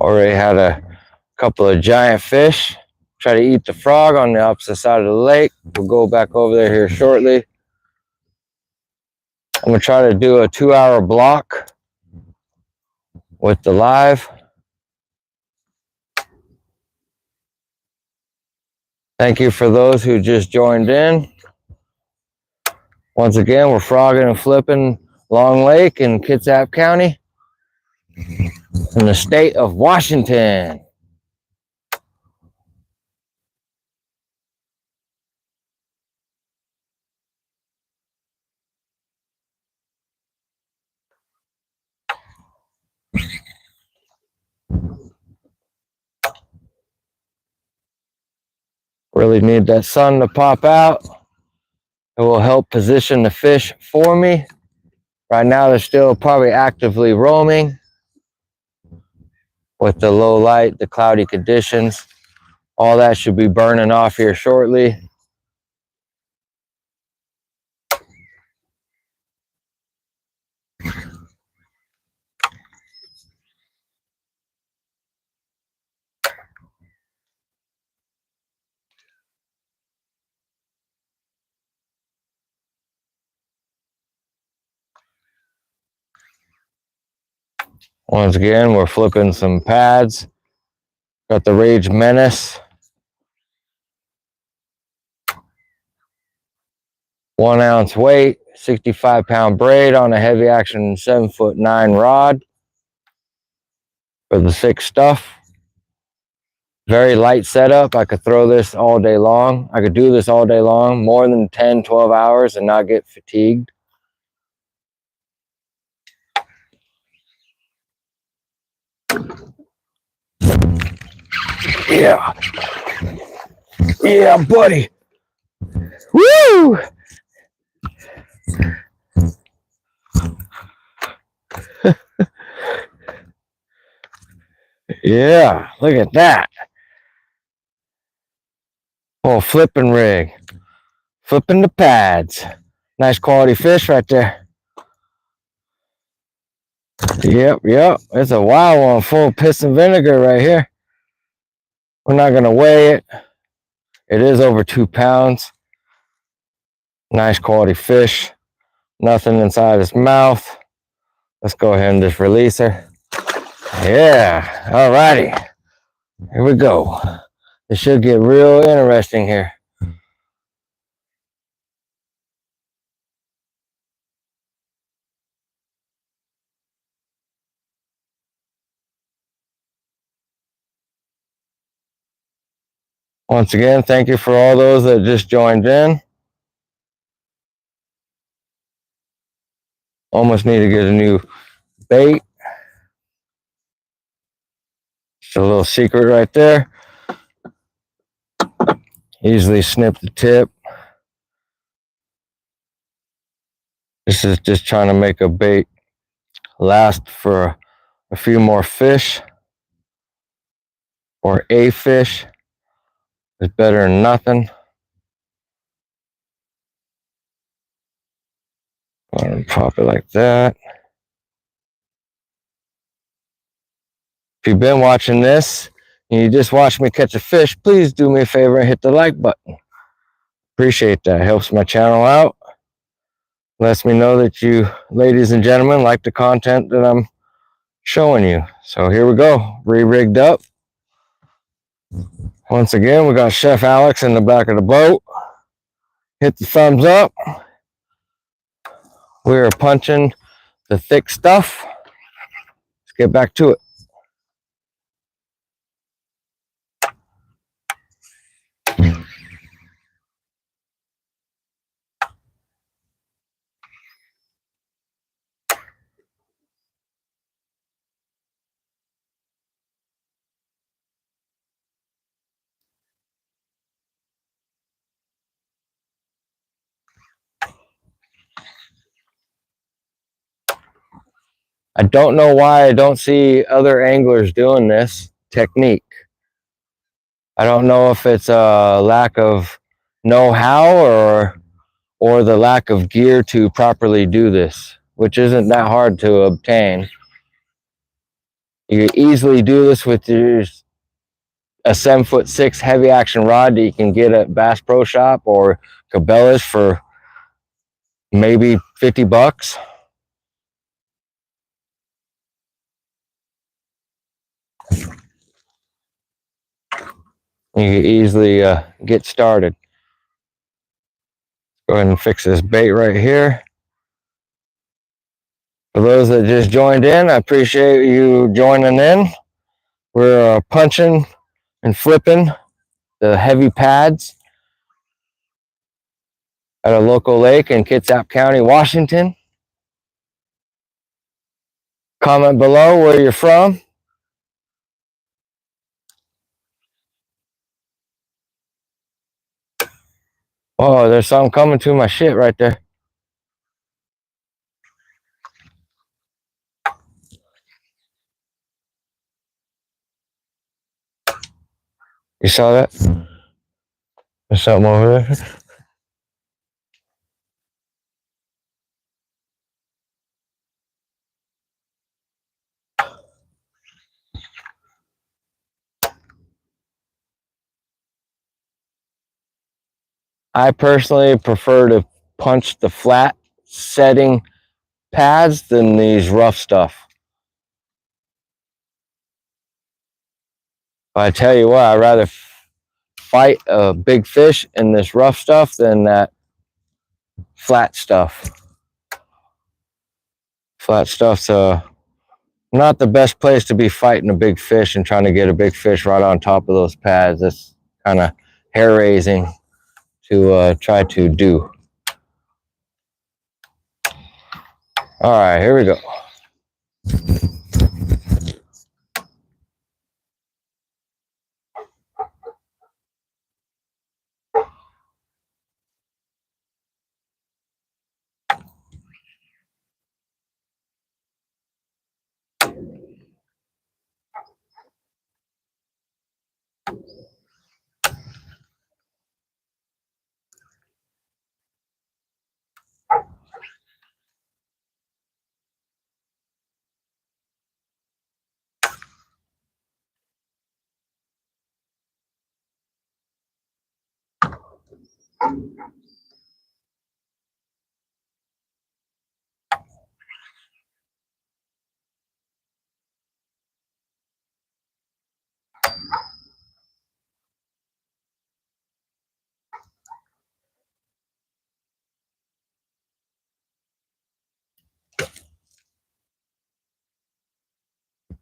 Already had a couple of giant fish try to eat the frog on the opposite side of the lake. We'll go back over there here shortly. I'm gonna try to do a 2-hour block with the live. Thank you for those who just joined in. Once again, we're frogging and flipping Long Lake in Kitsap County in the state of Washington. Really need that sun to pop out. It will help position the fish for me. Right now, they're still probably actively roaming with the low light, the cloudy conditions. All that should be burning off here shortly. Once again, we're flipping some pads. Got the Rage Menace. 1 ounce weight, 65-pound braid on a heavy action 7'9" rod for the thick stuff. Very light setup. I could throw this all day long. I could do this all day long, more than 10, 12 hours and not get fatigued. Yeah. Yeah, buddy. Woo! Yeah, look at that. Oh, flipping rig. Flipping the pads. Nice quality fish right there. Yep. It's a wild one, full of piss and vinegar right here. We're not going to weigh it. It is over 2 pounds. Nice quality fish. Nothing inside his mouth. Let's go ahead and just release her. Yeah, all righty. Here we go. It should get real interesting here. Once again, thank you for all those that just joined in. Almost need to get a new bait. Just a little secret right there. Easily snip the tip. This is just trying to make a bait last for a few more fish. Or a fish. It's better than nothing. Go ahead and pop it like that. If you've been watching this and you just watched me catch a fish, please do me a favor and hit the like button. Appreciate that. It helps my channel out. Lets me know that you, ladies and gentlemen, like the content that I'm showing you. So here we go. Re-rigged up. Once again, we got Chef Alex in the back of the boat. Hit the thumbs up. We are punching the thick stuff. Let's get back to it. I don't know why I don't see other anglers doing this technique. I don't know if it's a lack of know-how or the lack of gear to properly do this, which isn't that hard to obtain. You can easily do this with a 7'6" heavy action rod that you can get at Bass Pro Shop or Cabela's for maybe 50 bucks. You can easily get started. Go ahead and fix this bait right here. For those that just joined in, I appreciate you joining in. We're punching and flipping the heavy pads at a local lake in Kitsap County, Washington. Comment below where you're from. Oh, there's something coming to my shit right there. You saw that? There's something over there. I personally prefer to punch the flat setting pads than these rough stuff. But I tell you what, I'd rather fight a big fish in this rough stuff than that flat stuff. Flat stuff's not the best place to be fighting a big fish and trying to get a big fish right on top of those pads. It's kind of hair raising to try to do. All right, here we go.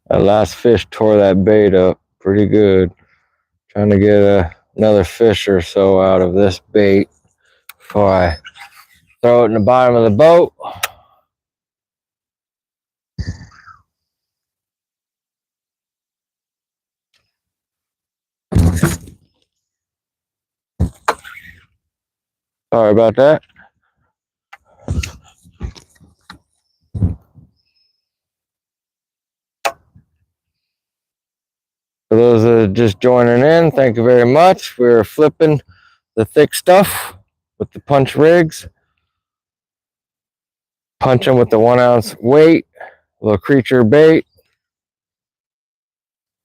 That last fish tore that bait up pretty good. Trying to get another fish or so out of this bait before I throw it in the bottom of the boat. Sorry about that. For those that are just joining in, thank you very much. We're flipping the thick stuff with the punch rigs. Punching with the 1 ounce weight, little creature bait.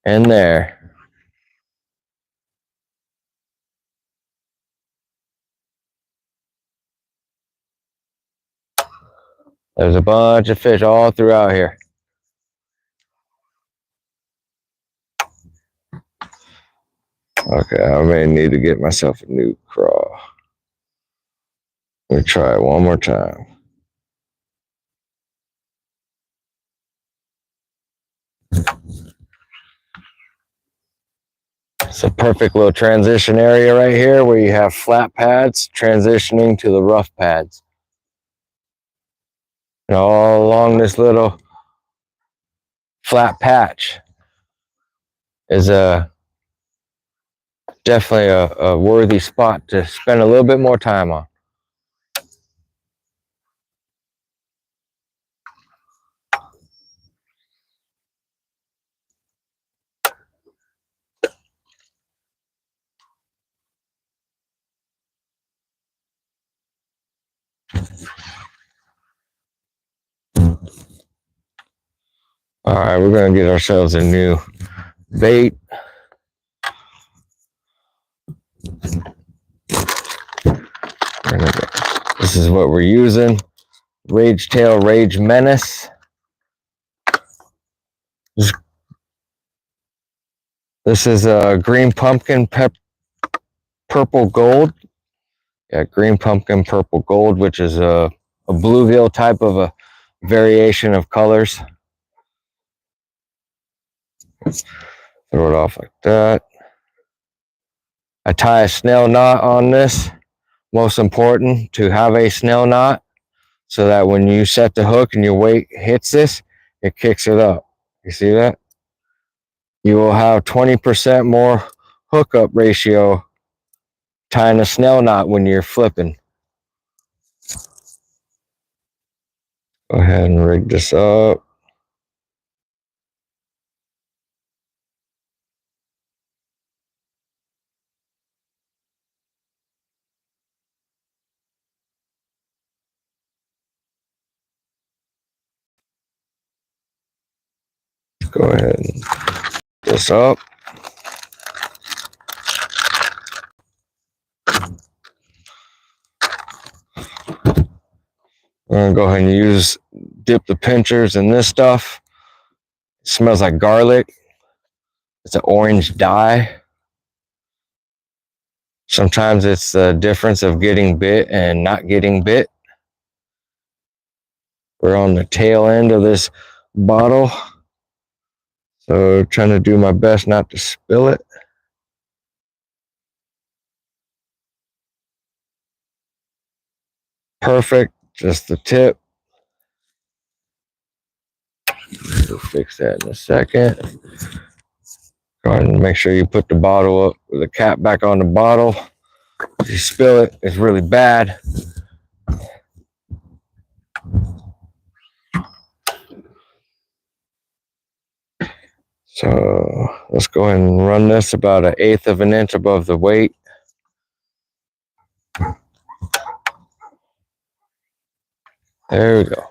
And there. There's a bunch of fish all throughout here. Okay, I may need to get myself a new craw. Let me try it one more time. It's a perfect little transition area right here where you have flat pads transitioning to the rough pads. And all along this little flat patch is definitely a worthy spot to spend a little bit more time on. All right, we're gonna get ourselves a new bait. This is what we're using. Rage Tail Rage Menace. This is a green pumpkin purple gold. Yeah, green pumpkin purple gold, which is a bluegill type of a variation of colors. Throw it off like that. I tie a snell knot on this. Most important to have a snell knot so that when you set the hook and your weight hits this, it kicks it up. You see that? You will have 20% more hookup ratio tying a snell knot when you're flipping. Go ahead and rig this up. Go ahead and this up. I'm gonna go ahead and dip the pinchers in this stuff. It smells like garlic. It's an orange dye. Sometimes it's the difference of getting bit and not getting bit. We're on the tail end of this bottle, so trying to do my best not to spill it. Perfect, just the tip. We'll fix that in a second. Go ahead and make sure you put the bottle up with the cap back on the bottle. If you spill it, it's really bad. So let's go ahead and run this about 1/8 of an inch above the weight. There we go.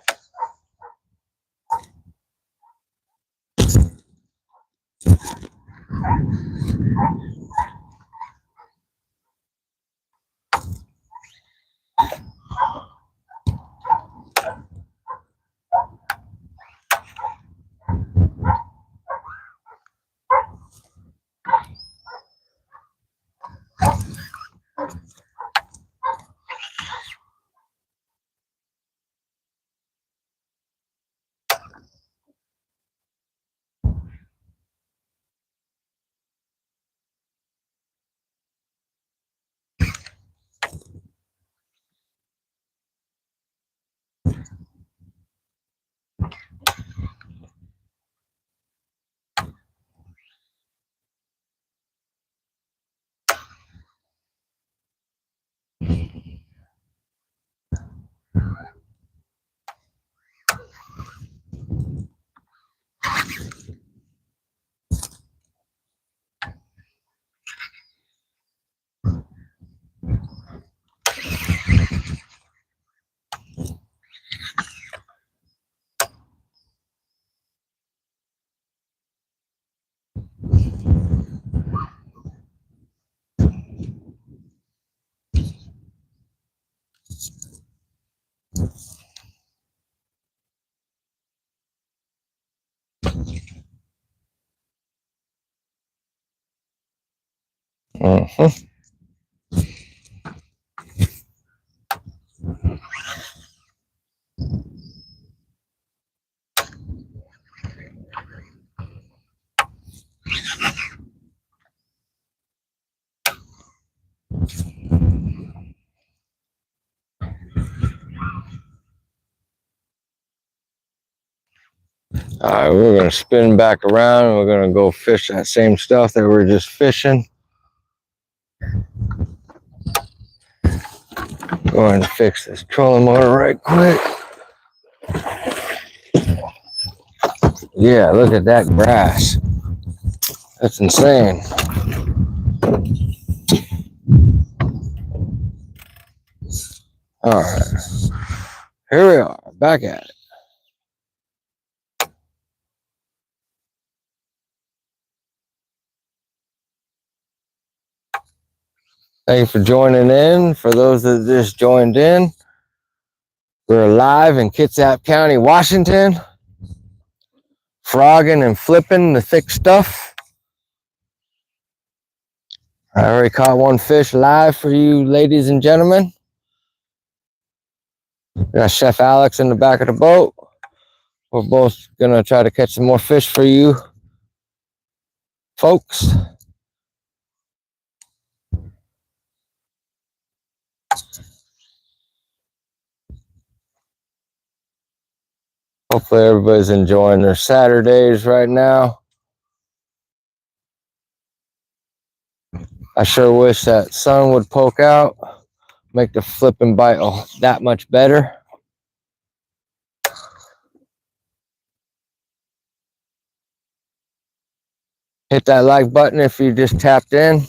All right, we're gonna spin back around and we're gonna go fish that same stuff that we were just fishing. Go ahead and fix this trolling motor right quick. Yeah, look at that grass. That's insane. All right, here we are, back at it. Thank you for joining in. For those that just joined in, we're live in Kitsap County, Washington, frogging and flipping the thick stuff. I already caught one fish live for you, ladies and gentlemen. We got Chef Alex in the back of the boat. We're both gonna try to catch some more fish for you folks. Hopefully everybody's enjoying their Saturdays right now. I sure wish that sun would poke out, make the flipping bite that much better. Hit that like button if you just tapped in.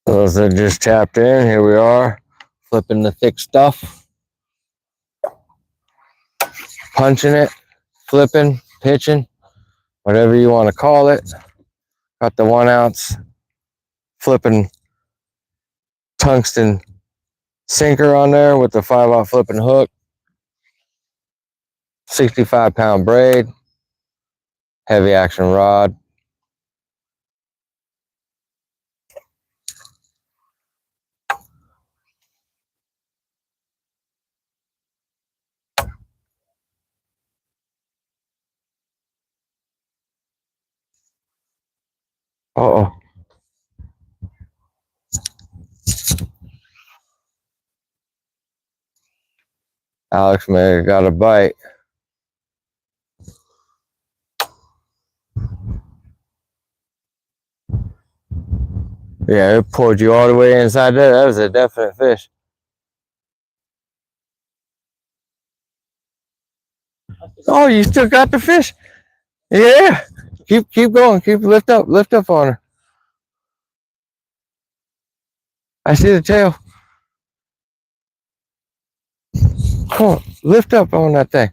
Those that just tapped in, here we are, flipping the thick stuff, punching it, flipping, pitching, whatever you want to call it. Got the 1 ounce flipping tungsten sinker on there with the 5/0 flipping hook, 65-pound braid, heavy action rod. Uh-oh. Alex may have got a bite. Yeah, it pulled you all the way inside there. That was a definite fish. Oh, you still got the fish? Yeah. Keep going. Keep lift up on her. I see the tail. Come on, lift up on that thing.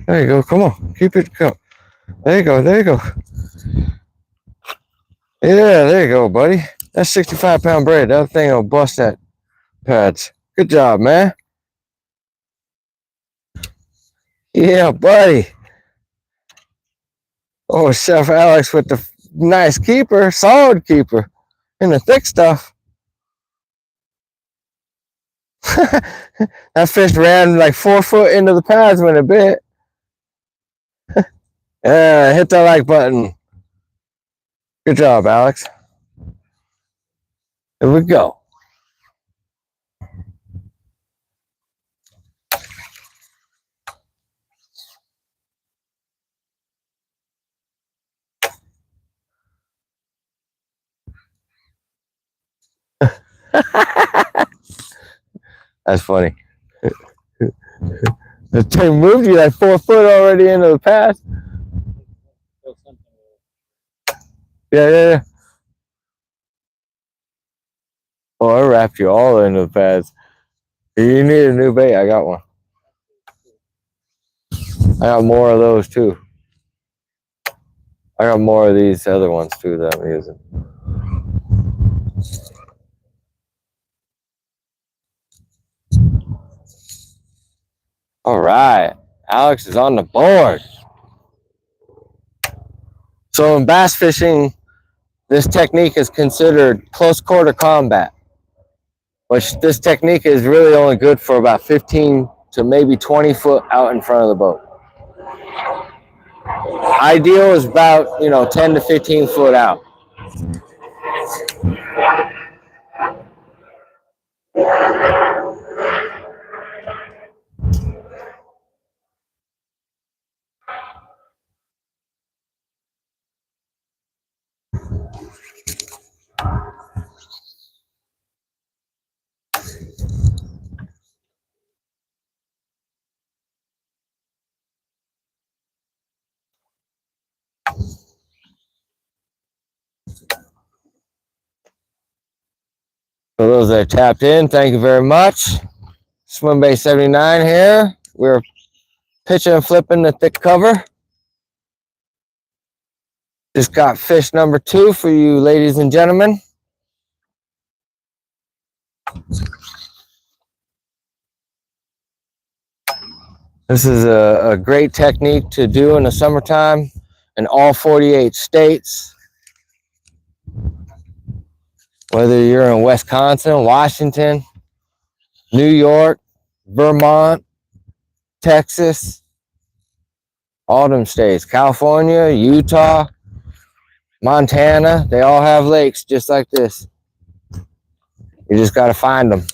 There you go. Come on, keep it go. There you go. There you go. Yeah, there you go, buddy. That's 65-pound braid. That thing will bust that pads. Good job, man. Yeah, buddy. Oh, Chef Alex with the nice keeper, solid keeper, and the thick stuff. That fish ran like 4 foot into the pads when it bit. Yeah, hit that like button. Good job, Alex. Here we go. That's funny. The thing moved you like 4 foot already into the pad. Yeah. Oh, I wrapped you all into the pads. You need a new bait. I got one. I got more of those too. I got more of these other ones too that I'm using. All right, Alex is on the board. So in bass fishing, this technique is considered close quarter combat, which this technique is really only good for about 15 to maybe 20 foot out in front of the boat. Ideal is about, 10 to 15 foot out. For those that tapped in, thank you very much. Swimbait79 here. We're pitching and flipping the thick cover. Just got fish number 2 for you ladies and gentlemen. This is a great technique to do in the summertime in all 48 states. Whether you're in Wisconsin, Washington, New York, Vermont, Texas, all them states, California, Utah, Montana, they all have lakes just like this. You just got to find them.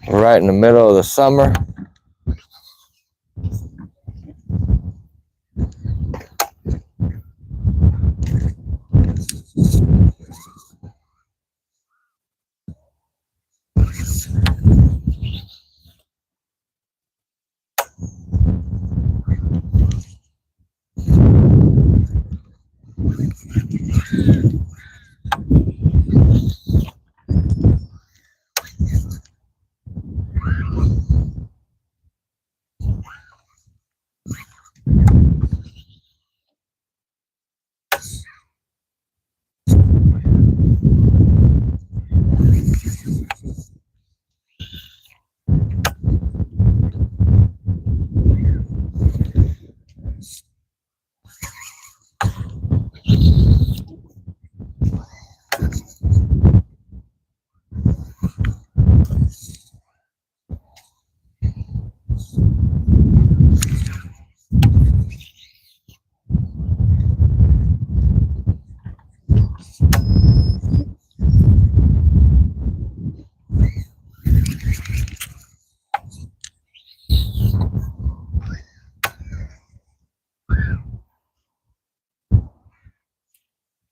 We're right in the middle of the summer.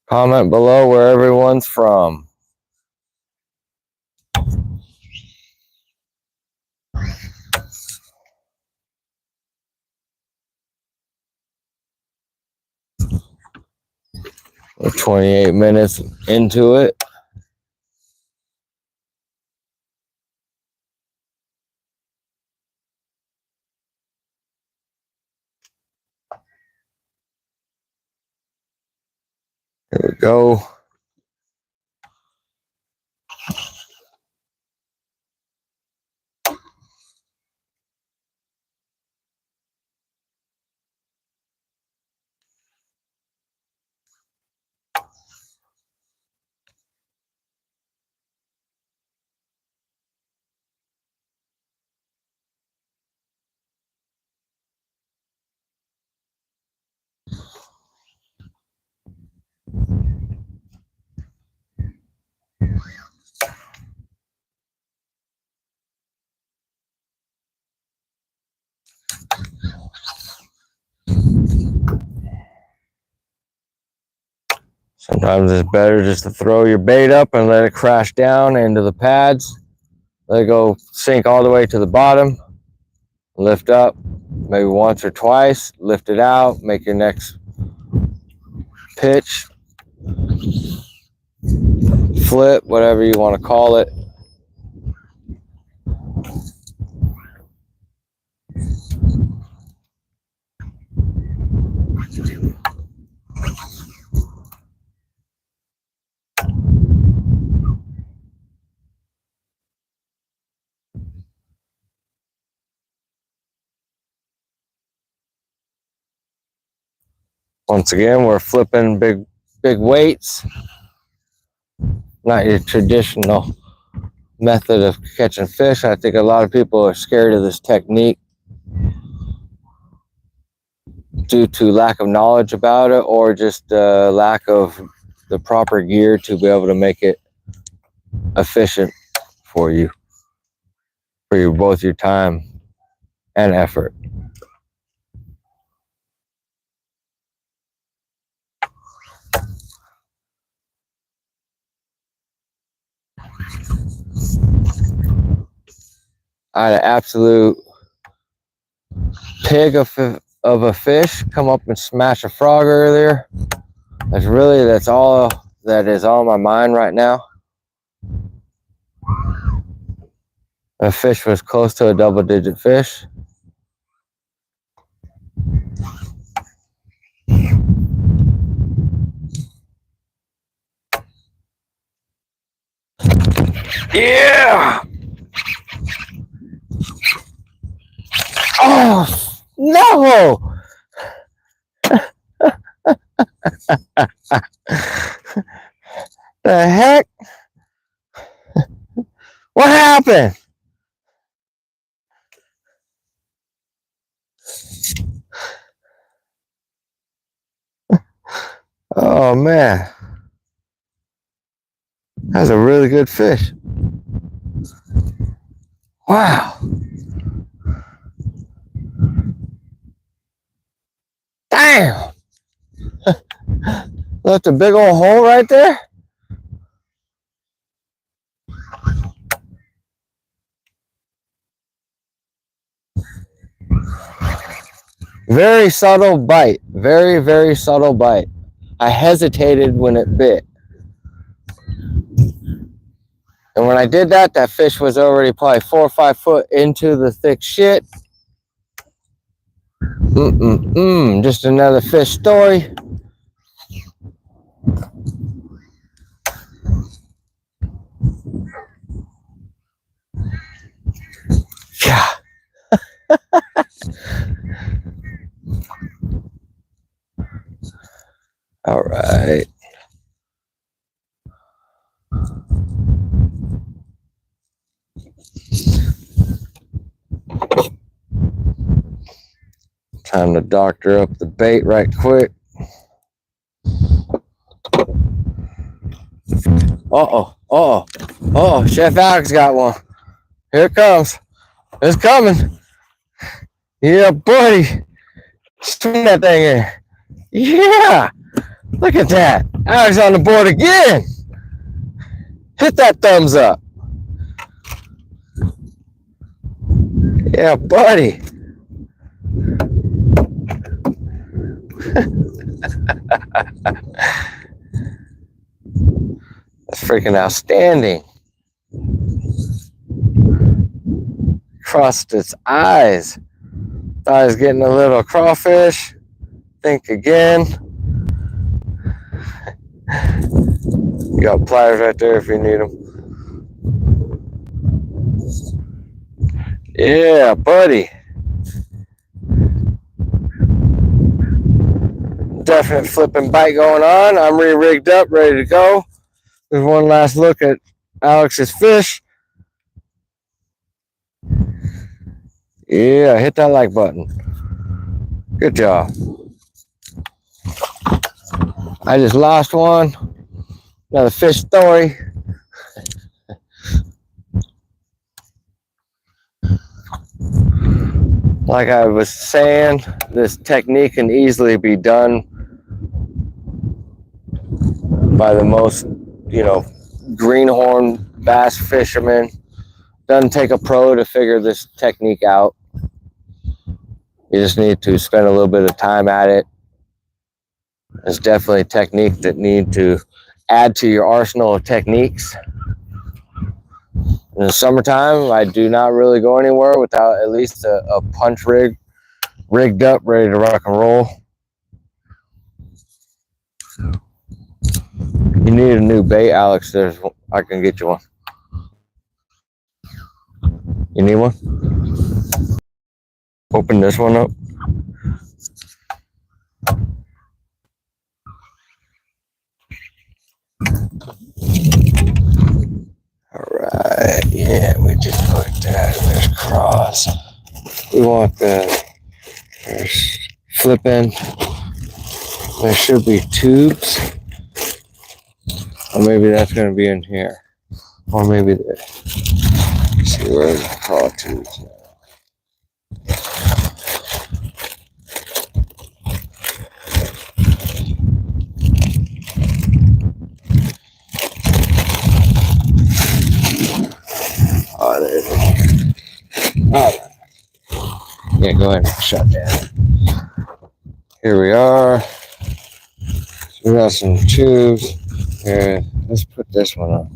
Comment below where everyone's from. We're 28 minutes into it. Here we go. Sometimes it's better just to throw your bait up and let it crash down into the pads. Let it go sink all the way to the bottom. Lift up maybe once or twice. Lift it out. Make your next pitch. Flip, whatever you want to call it. Once again, we're flipping big weights. Not your traditional method of catching fish. I think a lot of people are scared of this technique due to lack of knowledge about it, or just lack of the proper gear to be able to make it efficient for you, both your time and effort. I had an absolute pig of a fish come up and smash a frog earlier. That's all that is on my mind right now. The fish was close to a double-digit fish. Yeah! Oh, no! The heck? What happened? Oh, man. That's a really good fish. Wow. Damn. Left a big old hole right there. Very subtle bite. Very, very subtle bite. I hesitated when it bit. And when I did that, that fish was already probably 4 or 5 foot into the thick shit. Just another fish story. Yeah. All right. Time to doctor up the bait right quick. Oh, Chef Alex got one. Here it comes. It's coming. Yeah, buddy. Swing that thing in. Yeah. Look at that. Alex on the board again. Hit that thumbs up. Yeah, buddy. That's freaking outstanding. Crossed its eyes. Thought I was getting a little crawfish. Think again. You got pliers right there if you need them. Yeah, buddy. Definite flipping bite going on. I'm re-rigged up, ready to go. There's one last look at Alex's fish. Yeah, hit that like button. Good job. I just lost one. Another fish story. Like I was saying, this technique can easily be done by the most, greenhorn bass fishermen. Doesn't take a pro to figure this technique out. You just need to spend a little bit of time at it. It's definitely a technique that need to add to your arsenal of techniques. In the summertime, I do not really go anywhere without at least a punch rig rigged up, ready to rock and roll. You need a new bait, Alex. I can get you one. You need one? Open this one up. Yeah, we just put that. There's cross. We want the, there's FLIPPIN. There should be tubes. Or maybe that's going to be in here. Or maybe the, let's see where the crawl tubes. Oh, there it is. Alright. Yeah, go ahead and shut down. Here we are. We got some tubes. Here, let's put this one up.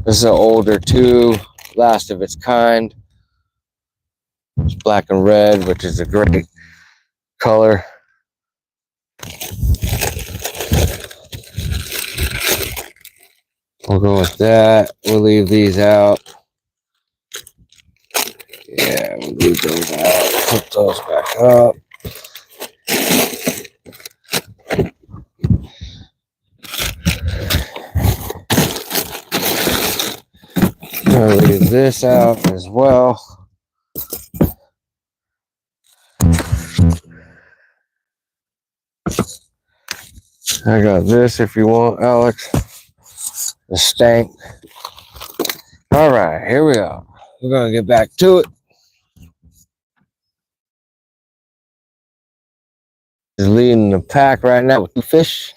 This is an older tube, last of its kind. It's black and red, which is a great color. We'll go with that. We'll leave these out. Yeah, we'll leave those out. Put those back up. I'll leave this out as well. I got this if you want, Alex. The stank. All right, here we are. We're gonna get back to it. Just leading the pack right now with 2 fish.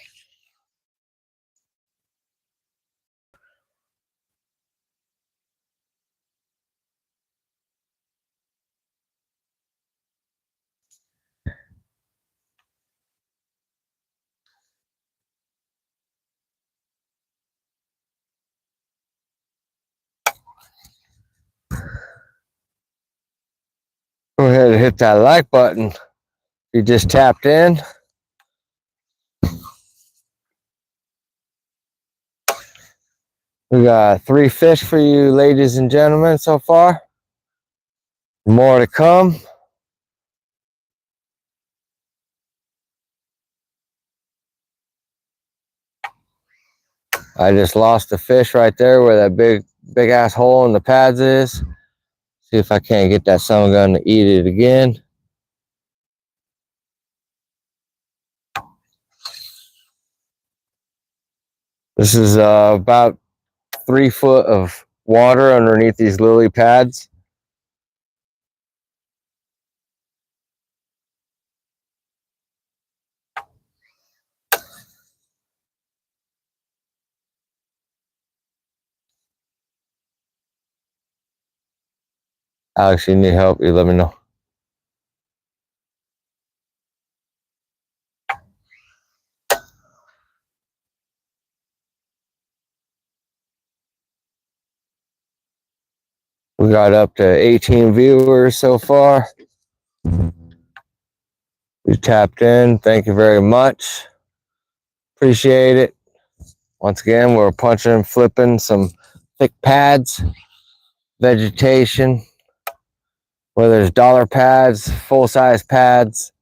Go ahead and hit that like button. You just tapped in. We got 3 fish for you, ladies and gentlemen, so far. More to come. I just lost a fish right there where that big ass hole in the pads is. See if I can't get that son of a gun to eat it again. This is about 3 foot of water underneath these lily pads. Alex, you need help, you let me know. We got up to 18 viewers so far. You tapped in. Thank you very much. Appreciate it. Once again, we're punching, flipping some thick pads, vegetation, whether it's dollar pads, full-size pads,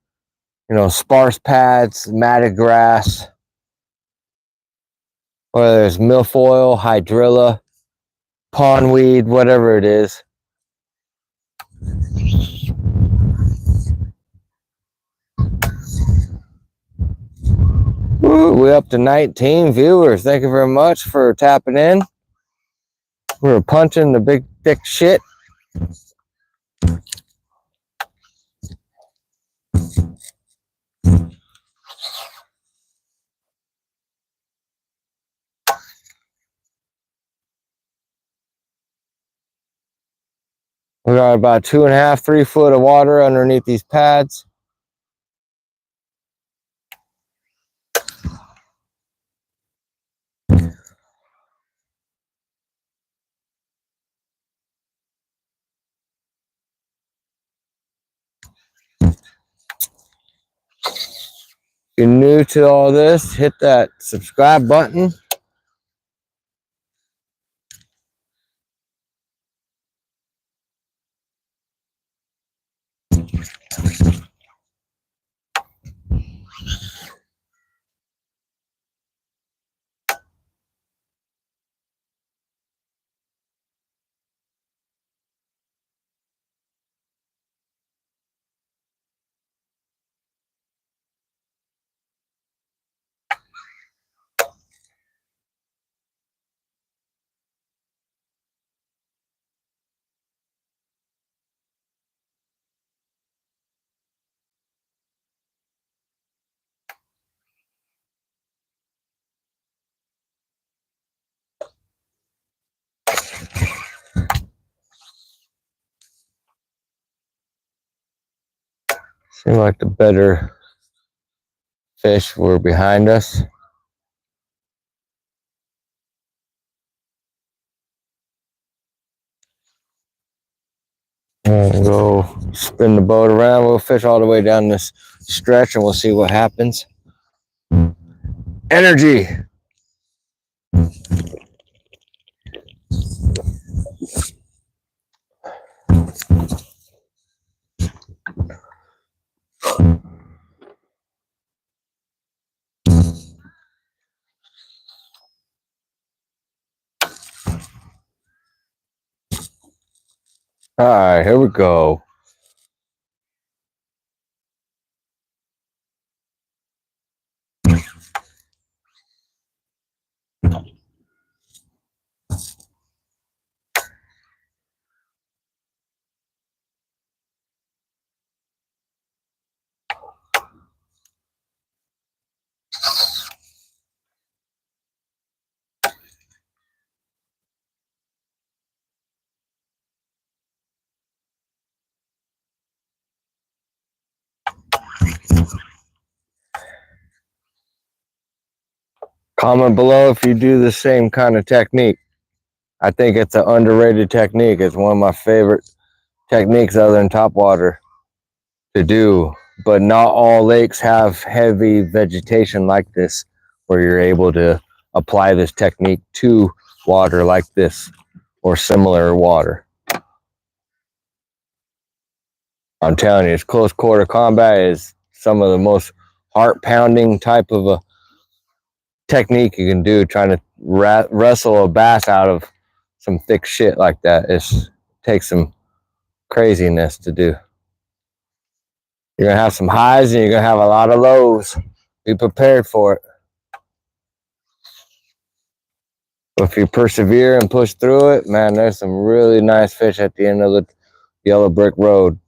you know, sparse pads, matted grass, whether it's milfoil, hydrilla, pondweed, whatever it is. Woo, we're up to 19 viewers. Thank you very much for tapping in. We're punching the big thick shit. We got about 2.5, 3 foot of water underneath these pads. If you're new to all this, hit that subscribe button. Seem like the better fish were behind us. And go spin the boat around. We'll fish all the way down this stretch and we'll see what happens. Energy. All right, here we go. Comment below if you do the same kind of technique. I think it's an underrated technique. It's one of my favorite techniques other than topwater to do. But not all lakes have heavy vegetation like this, where you're able to apply this technique to water like this or similar water. I'm telling you, it's close quarter combat is some of the most heart-pounding type of a technique you can do, trying to wrestle a bass out of some thick shit like that. It takes some craziness to do. You're gonna have some highs and you're gonna have a lot of lows. Be prepared for it. But if you persevere and push through it, man, there's some really nice fish at the end of the yellow brick road.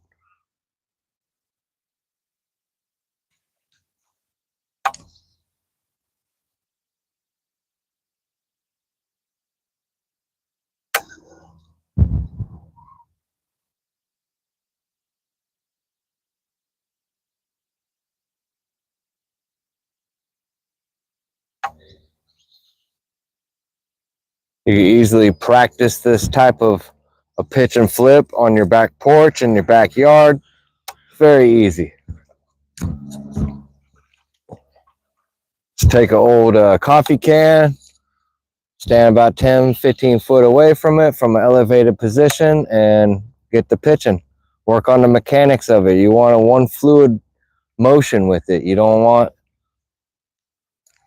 You can easily practice this type of a pitch and flip on your back porch in your backyard. Very easy. Just take an old coffee can, stand about 10-15 foot away from it from an elevated position, and get the pitching. Work on the mechanics of it. You want a one fluid motion with it. You don't want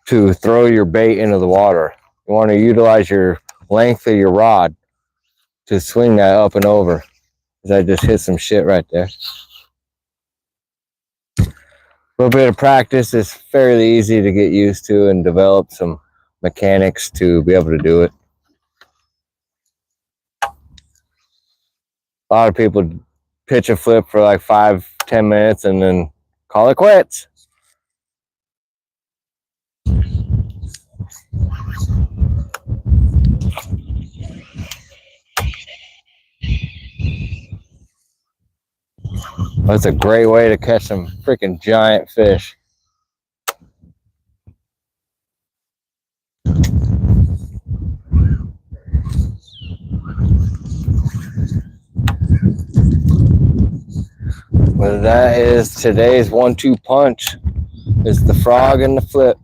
to throw your bait into the water. You want to utilize your length of your rod to swing that up and over. I just hit some shit right there. A little bit of practice is fairly easy to get used to and develop some mechanics to be able to do it. A lot of people pitch a flip for like 5-10 minutes and then call it quits. That's a great way to catch some freaking giant fish. Well, that is today's 1-2 punch. It's the frog and the flip.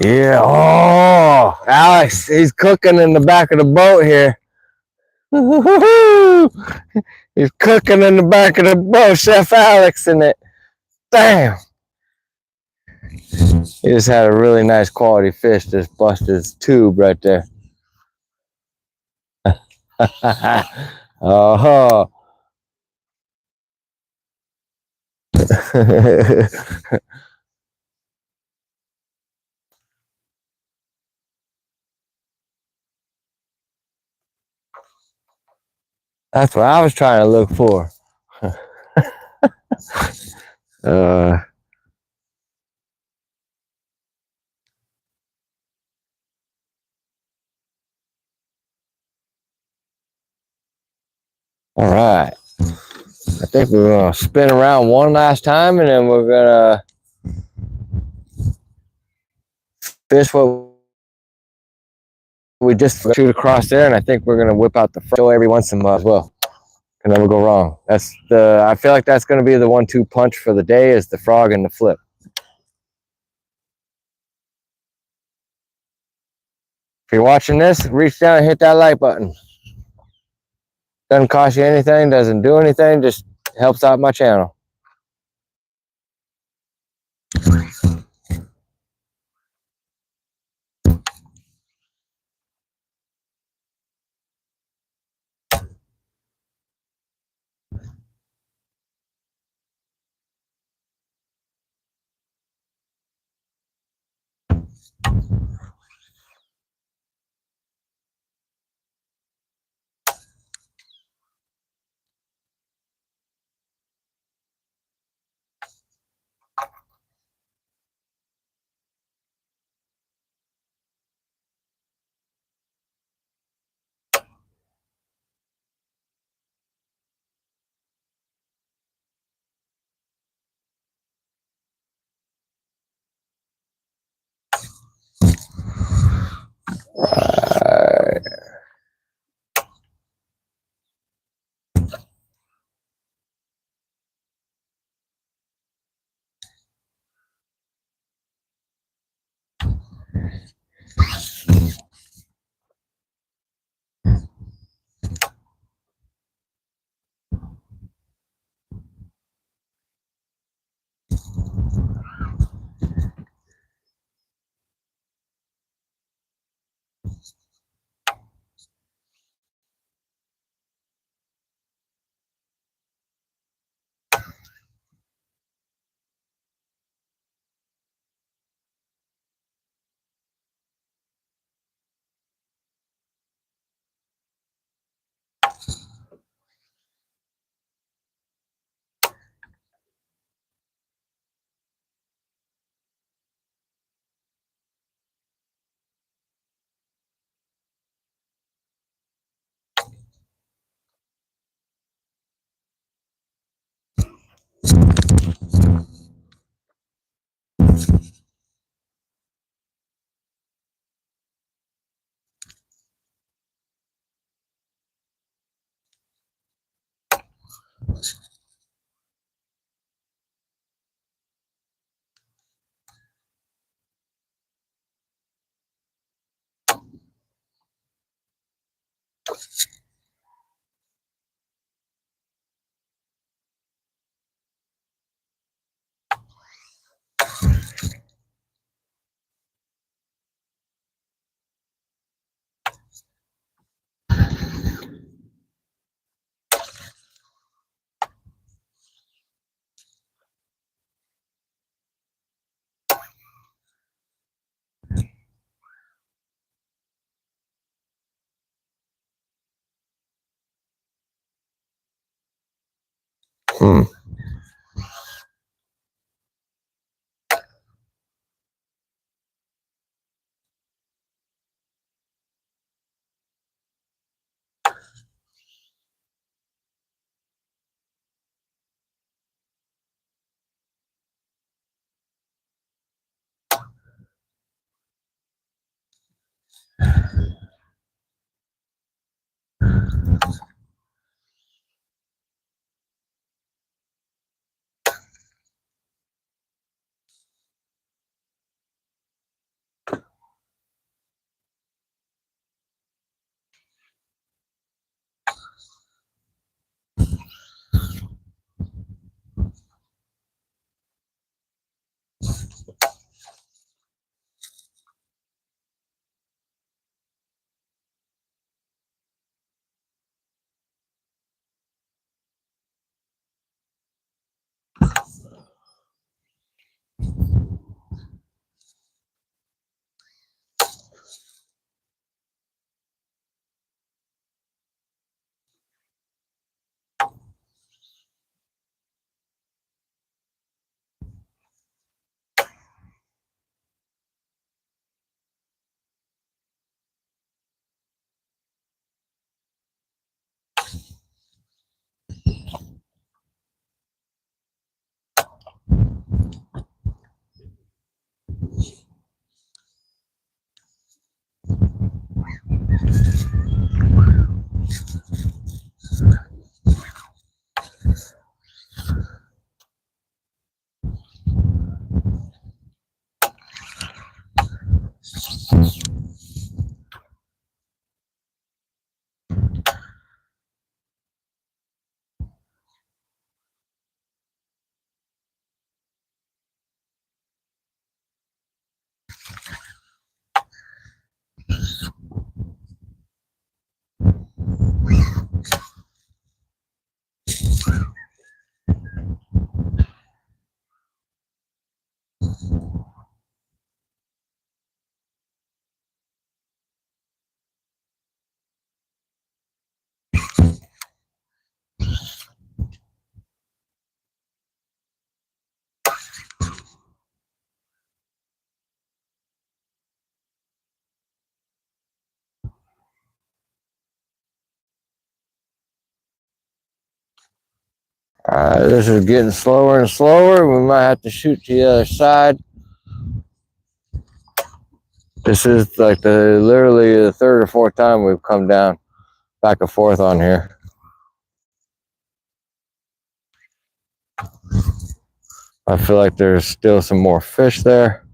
Yeah, oh, Alex, he's cooking in the back of the boat here. He's cooking in the back of the boat, Chef Alex in it. Damn. He just had a really nice quality fish just bust his tube right there. Oh. That's what I was trying to look for. uh, all right. I think we're gonna spin around one last time, and then we're gonna fish what we just shoot across there. And I think we're gonna whip out the show every once in a while as well. Can never go wrong. That's the. I feel like that's gonna be the 1-2 punch for the day. Is the frog and the flip. If you're watching this, reach down and hit that like button. Doesn't cost you anything. Doesn't do anything. Just helps out my channel. Hmm. This is getting slower and slower. We might have to shoot to the other side. This is like literally the third or fourth time we've come down back and forth on here. I feel like there's still some more fish there.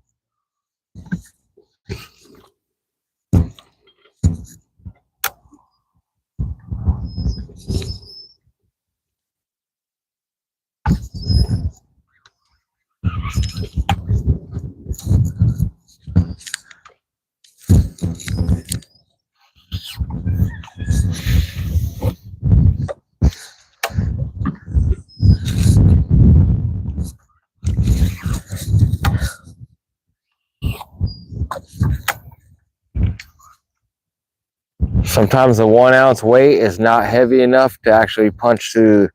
Sometimes the 1 ounce weight is not heavy enough to actually punch through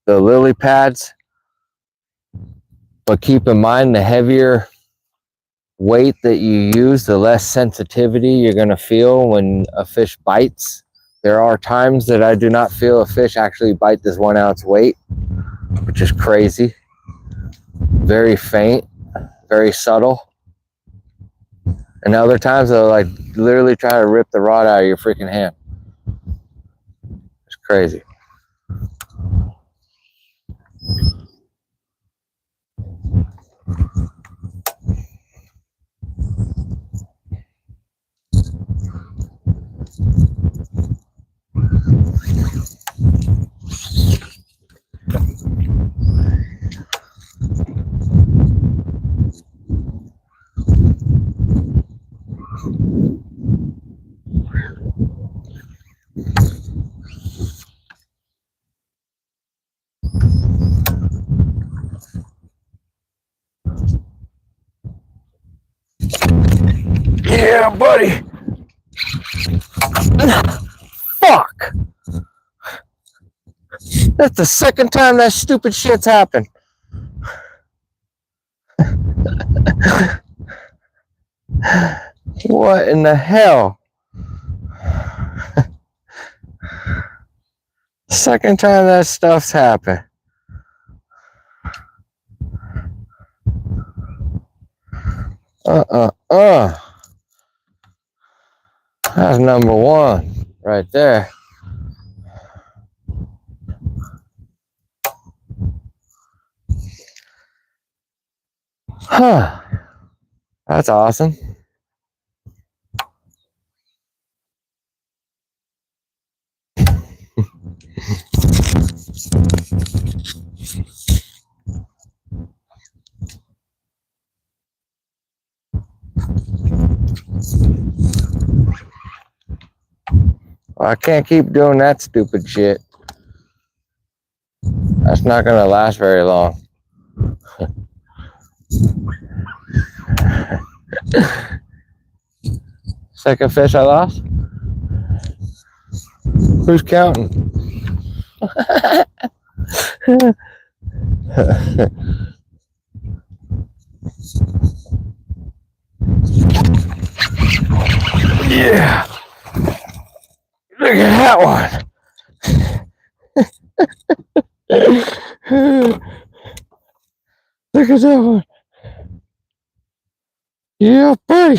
the lily pads. But keep in mind, the heavier weight that you use, the less sensitivity you're going to feel when a fish bites. There are times that I do not feel a fish actually bite this 1 ounce weight, which is crazy. Very faint, very subtle. And other times they'll like literally try to rip the rod out of your freaking hand. It's crazy. Yeah, buddy. Fuck. That's the second time that stupid shit's happened. What in the hell? Second time that stuff's happened. That's number one right there. Huh. That's awesome. I can't keep doing that stupid shit. That's not gonna last very long. Second fish I lost? Who's counting? Yeah. Look at that one. Look at that one. Yeah, buddy.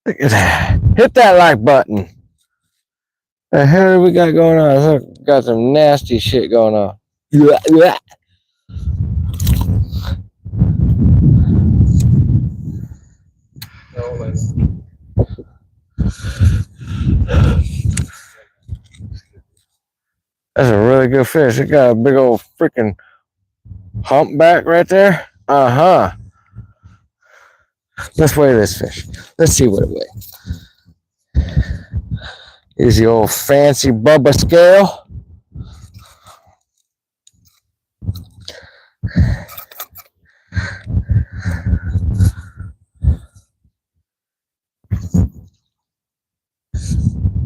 Look at that. Hit that like button. The hell we got going on? Look, got some nasty shit going on. That's a really good fish. It got a big old freaking humpback right there. Uh-huh. Let's weigh this fish. Let's see what it weighs. Here's the old fancy Bubba scale.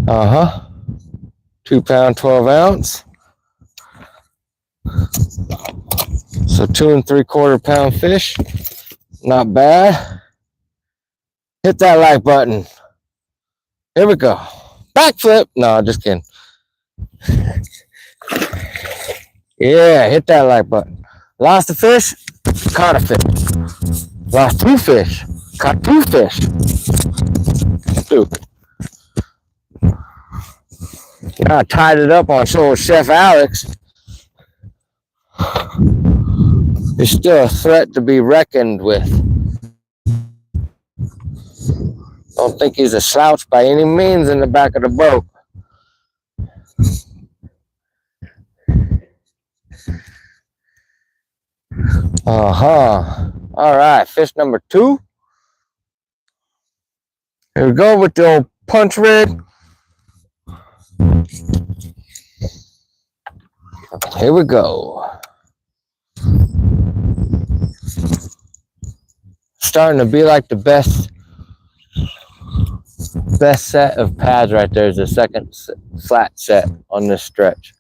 Uh-huh. 2 pound, 12 ounce. So 2 3/4 pound fish. Not bad. Hit that like button. Here we go. Backflip. No, just kidding. Yeah, hit that like button. Lost a fish, caught a fish. Lost 2 fish, caught 2 fish. Stupid. I tied it up on Chef Alex. He's still a threat to be reckoned with. Don't think he's a slouch by any means in the back of the boat. All right, fish number 2. Here we go with the old punch rig. Here we go. Starting to be like the best set of pads right there is the second flat set on this stretch.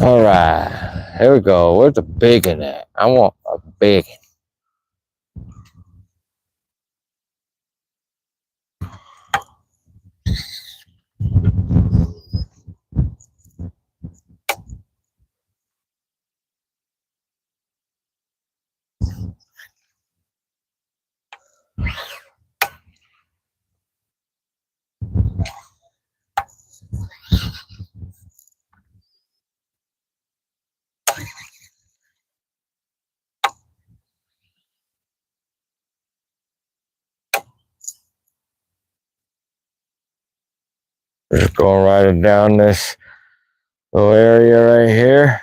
All right, here we go. Where's the big one at? I want a big one. Just going right down this little area right here.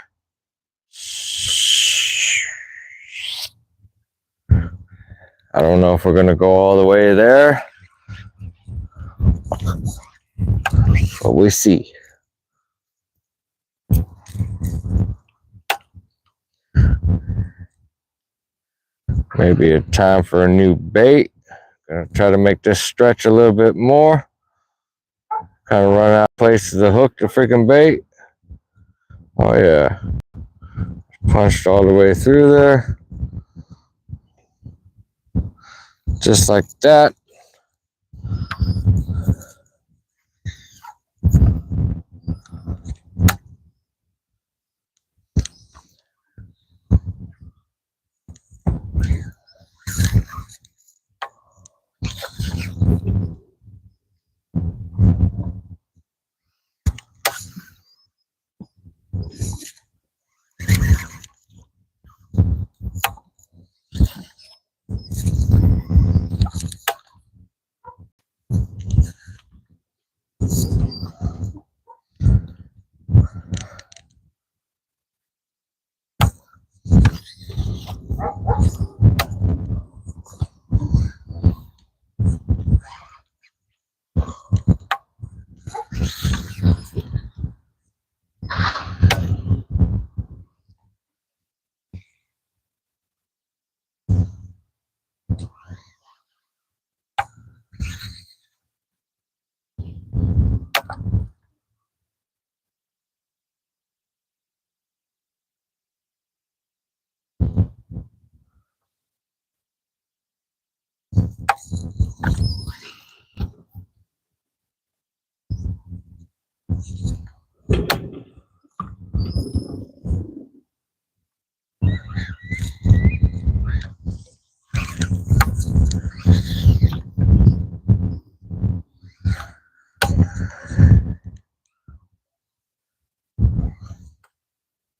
I don't know if we're gonna go all the way there, but we see. Maybe a time for a new bait. Gonna try to make this stretch a little bit more. Kind of run out of places to hook the freaking bait. Oh yeah. Punched all the way through there. Just like that.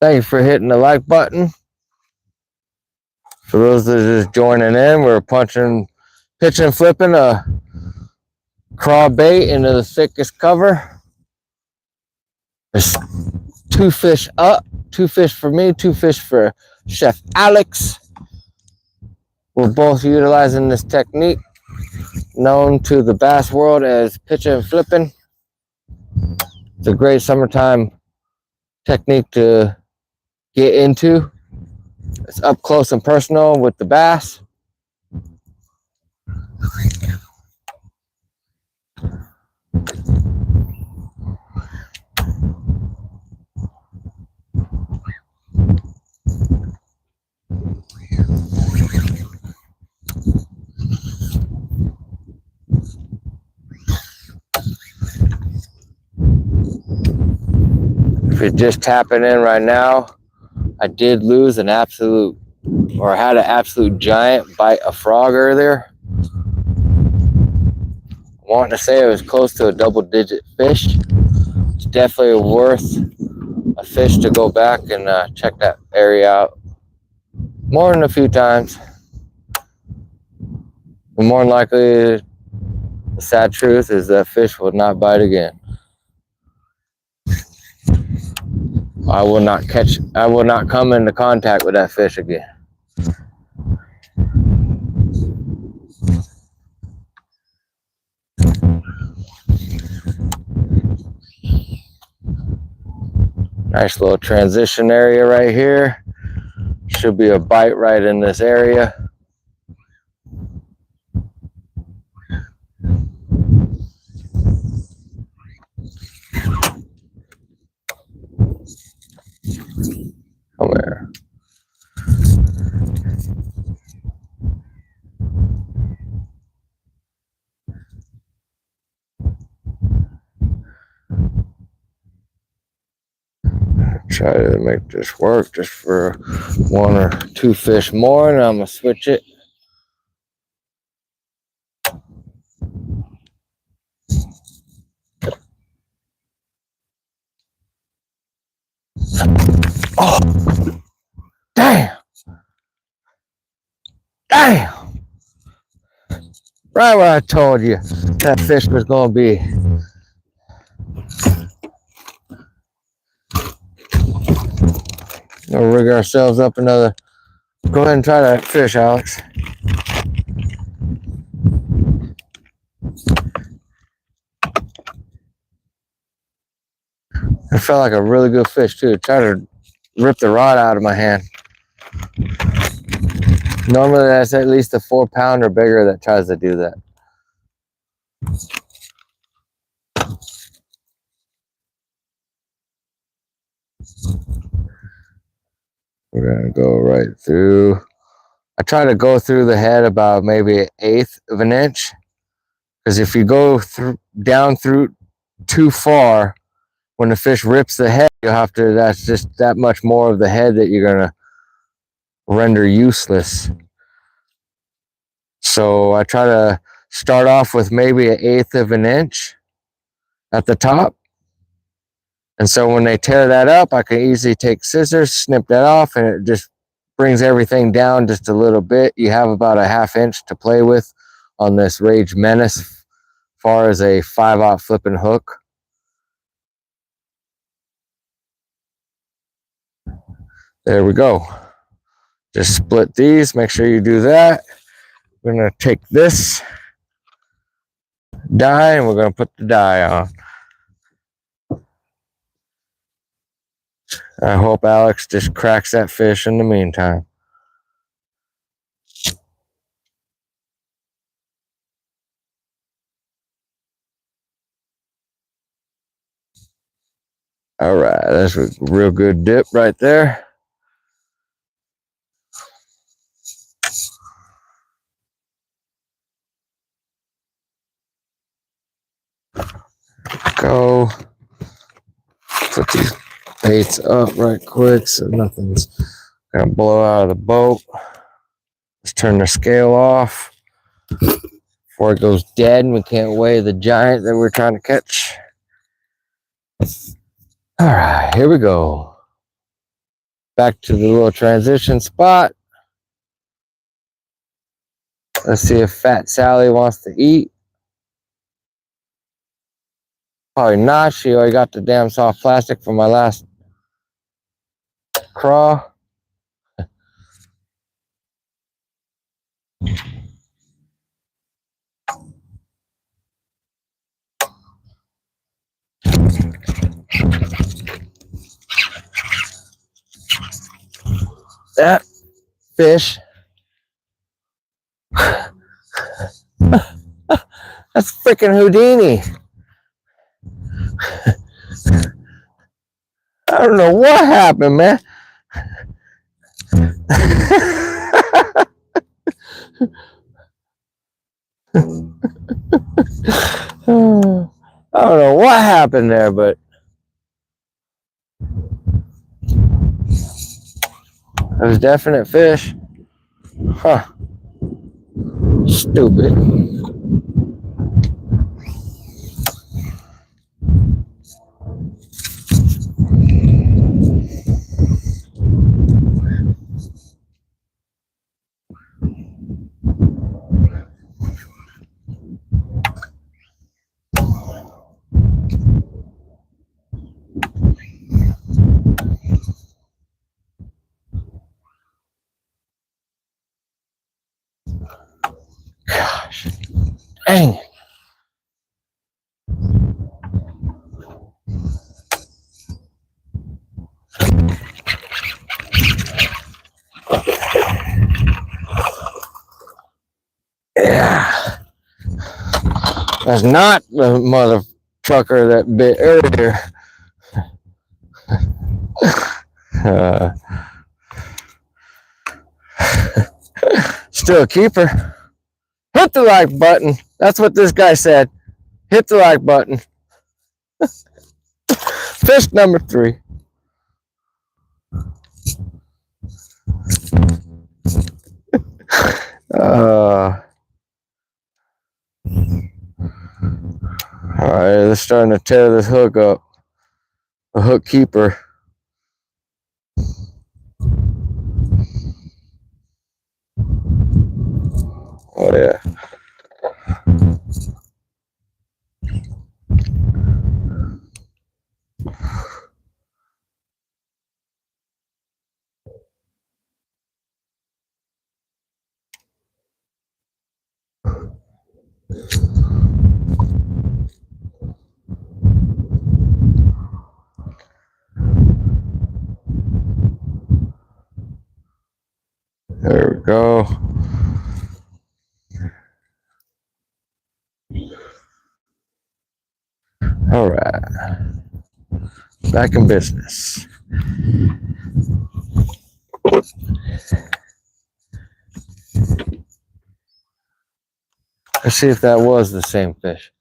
Thank you for hitting the like button. For those that are just joining in, we're pitching, flipping a craw bait into the thickest cover. There's 2 fish up, 2 fish for me, 2 fish for Chef Alex. We're both utilizing this technique known to the bass world as pitching and flipping. It's a great summertime technique to get into. It's up close and personal with the bass. If you're just tapping in right now, I did lose an absolute, or had an absolute giant bite a frog earlier. Wanting to say it was close to a double-digit fish. It's definitely worth a fish to go back and check that area out more than a few times. But more than likely, the sad truth is that fish will not bite again. I will not come into contact with that fish again. Nice little transition area right here. Should be a bite right in this area. Come here. Try to make this work just for 1 or 2 fish more, and I'm gonna switch it. Oh, damn! Damn! Right where I told you that fish was gonna be. We'll rig ourselves up another. Go ahead and try that fish, Alex. It felt like a really good fish too. Try to rip the rod out of my hand. Normally that's at least a 4-pound or bigger that tries to do that. We're gonna go right through. I try to go through the head about maybe 1/8 of an inch, because if you go down through too far, when the fish rips the head, you'll have to. That's just that much more of the head that you're gonna render useless. So I try to start off with maybe 1/8 of an inch at the top. And so when they tear that up, I can easily take scissors, snip that off, and it just brings everything down just a little bit. You have about a 1/2 inch to play with on this Rage Menace as far as a 5/0 flipping hook. There we go. Just split these, make sure you do that. We're gonna take this die and we're gonna put the die on. I hope Alex just cracks that fish in the meantime. All right, that's a real good dip right there. Go. Put these baits up right quick so nothing's gonna blow out of the boat. Let's turn the scale off before it goes dead and we can't weigh the giant that we're trying to catch. All right, here we go. Back to the little transition spot. Let's see if Fat Sally wants to eat. Probably not. She already got the damn soft plastic from my last craw. That fish. That's freaking Houdini. I don't know what happened, man. I don't know what happened there, but It was definite fish. Huh. Stupid. Gosh. Dang it. Yeah. That's not the mother trucker that bit earlier. Still a keeper. Hit the like button. That's what this guy said. Hit the like button. Fish number 3. Alright, they're starting to tear this hook up. The hook keeper. Oh yeah. There we go. All right. Back in business. Let's see if that was the same fish.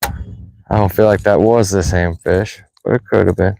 I don't feel like that was the same fish, but it could have been.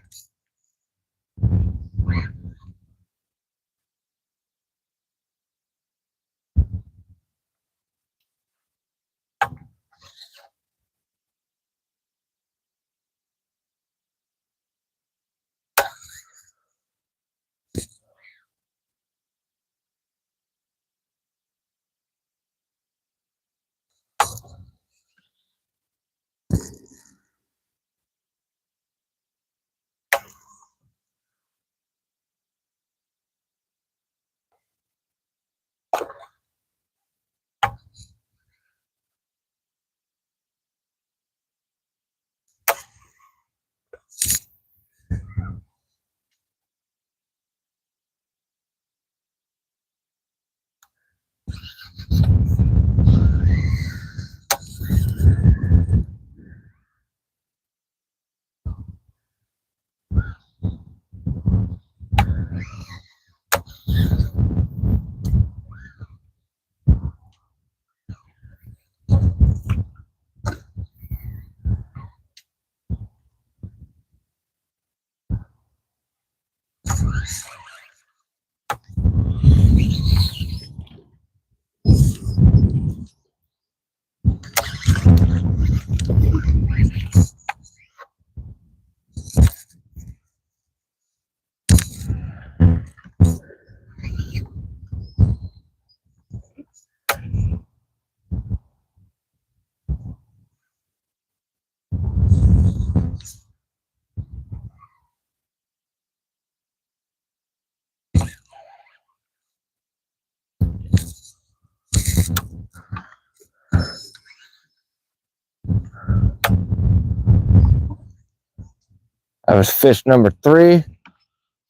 That was fish number 3.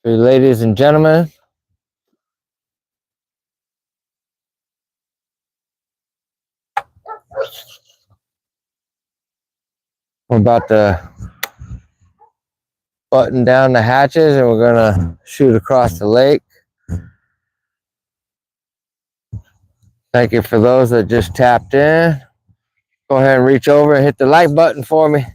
For you ladies and gentlemen. We're about to button down the hatches and we're gonna shoot across the lake. Thank you for those that just tapped in. Go ahead and reach over and hit the like button for me.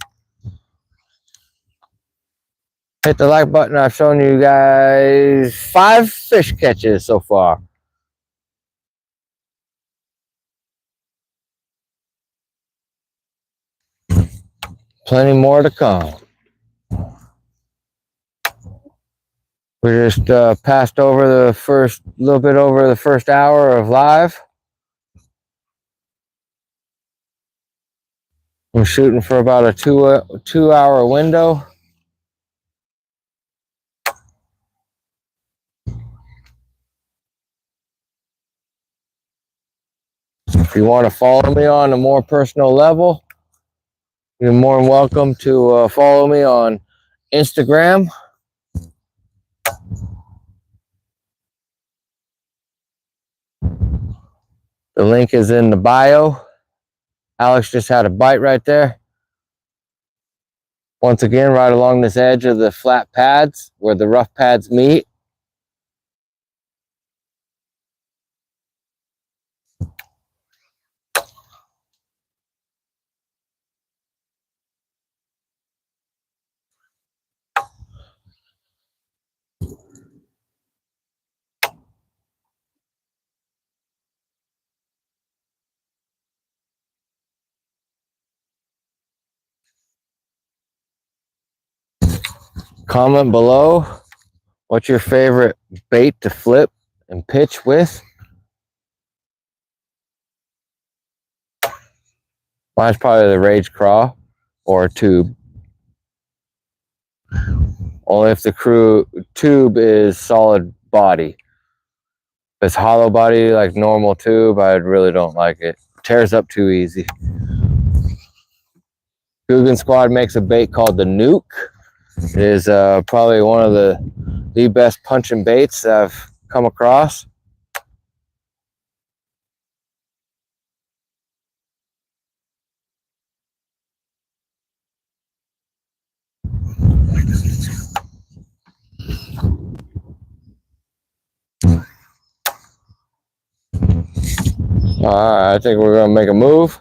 Hit the like button. I've shown you guys 5 fish catches so far. Plenty more to come. We just passed over the little bit over the first hour of live. I'm shooting for about a two hour window. If you want to follow me on a more personal level, you're more than welcome to follow me on Instagram. The link is in the bio. Alex just had a bite right there. Once again, right along this edge of the flat pads where the rough pads meet. Comment below, what's your favorite bait to flip and pitch with? Mine's probably the Rage Craw or tube. Only if the tube is solid body. If it's hollow body like normal tube, I really don't like it. Tears up too easy. Guggen Squad makes a bait called the Nuke. It is probably one of the best punching baits I've come across. All right, I think we're gonna make a move.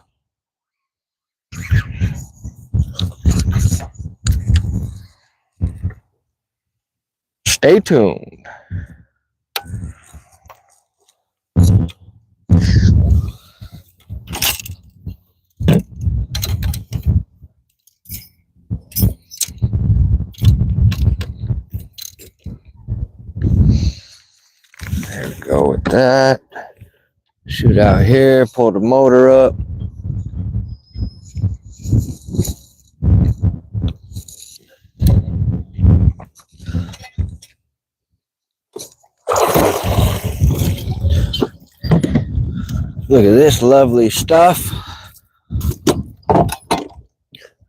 Stay tuned. There we go with that. Shoot out here, pull the motor up. Look at this lovely stuff.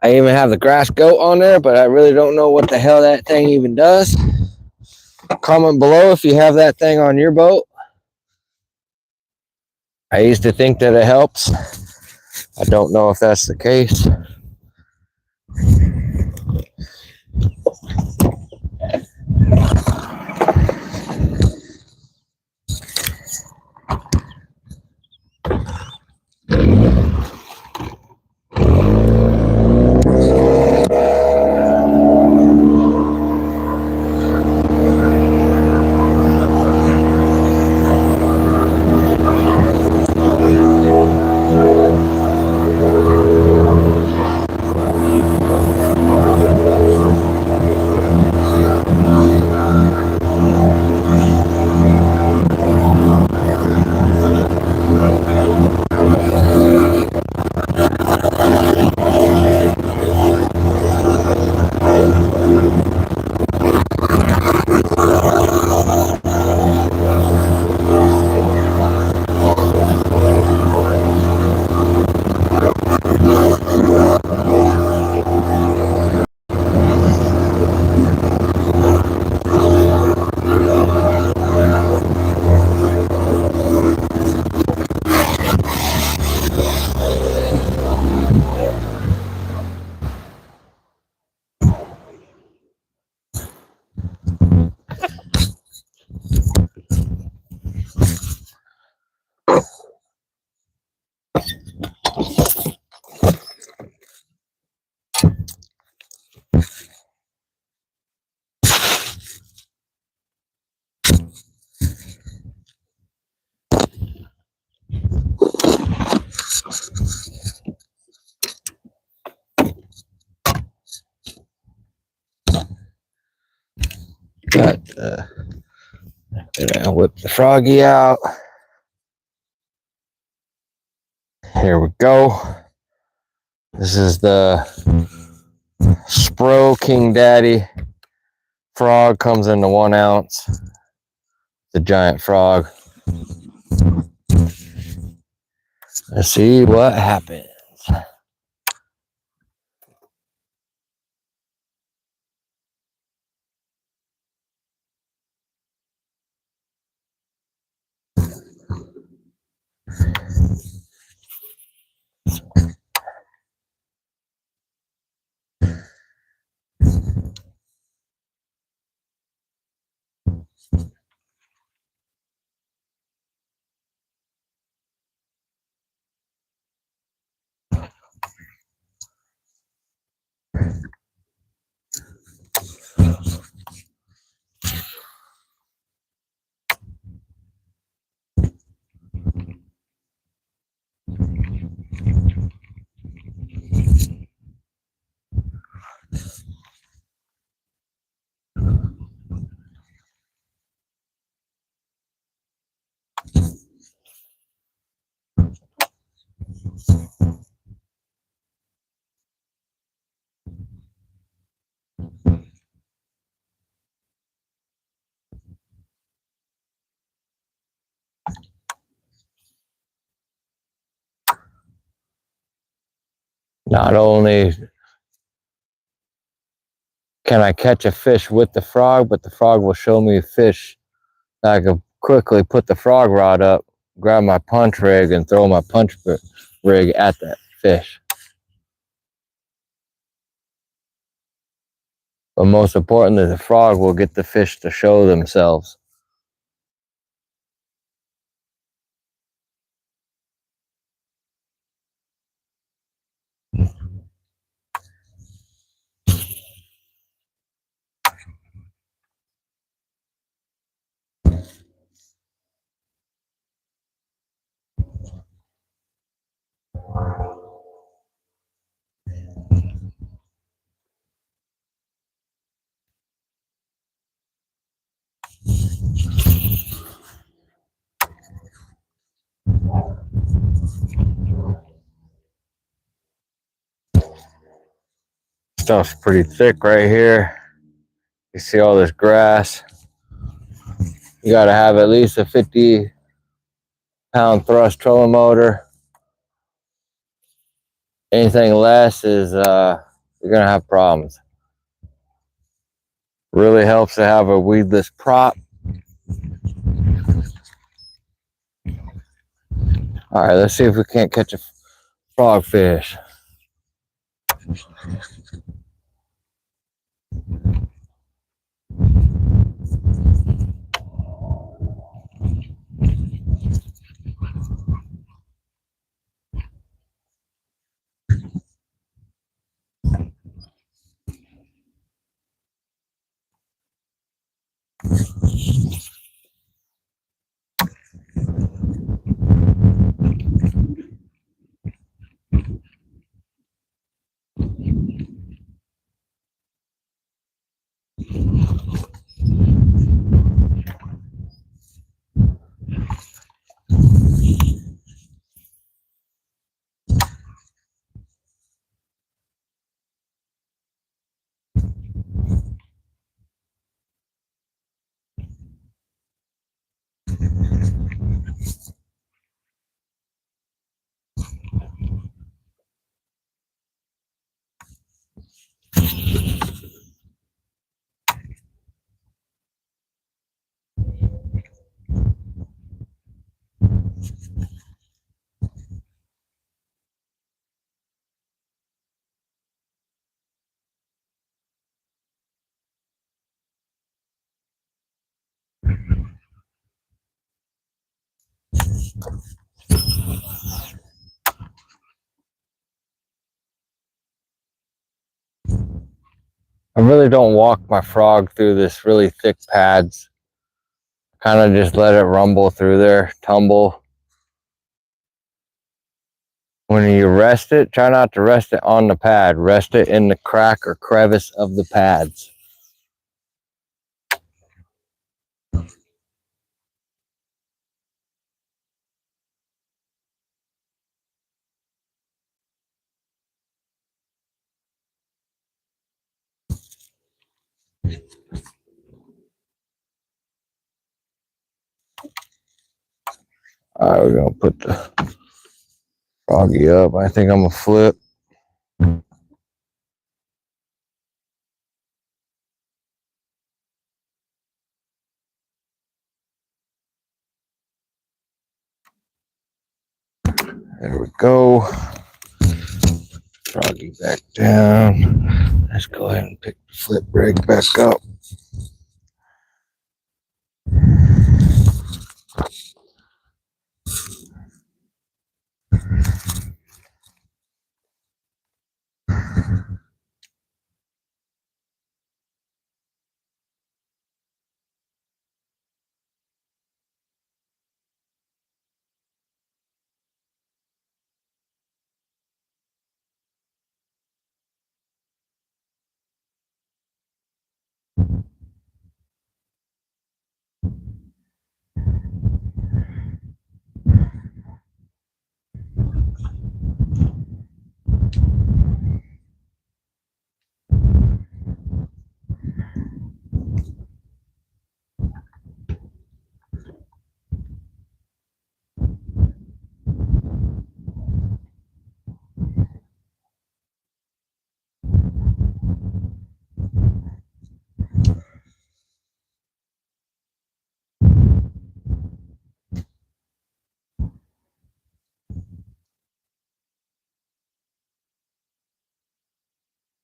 I even have the grass goat on there, but I really don't know what the hell that thing even does. Comment below if you have that thing on your boat. I used to think that it helps. I don't know if that's the case. Gonna whip the froggy out. Here we go. This is the Spro King Daddy frog. Comes in the 1 ounce. The giant frog. Let's see what happens. Not only can I catch a fish with the frog, but the frog will show me a fish that I can quickly put the frog rod up, grab my punch rig, and throw my punch rig at that fish. But most importantly, the frog will get the fish to show themselves. Stuff's pretty thick right here. You see all this grass. You gotta have at least a 50-pound thrust trolling motor. Anything less is you're gonna have problems. Really helps to have a weedless prop. All right, let's see if we can't catch a frogfish. I really don't walk my frog through this really thick pads. Kind of just let it rumble through there, tumble. When you rest it, try not to rest it on the pad. Rest it in the crack or crevice of the pads. All right, we're gonna put the froggy up. I think I'm gonna flip. There we go. Froggy back down. Let's go ahead and pick the flip rig back up.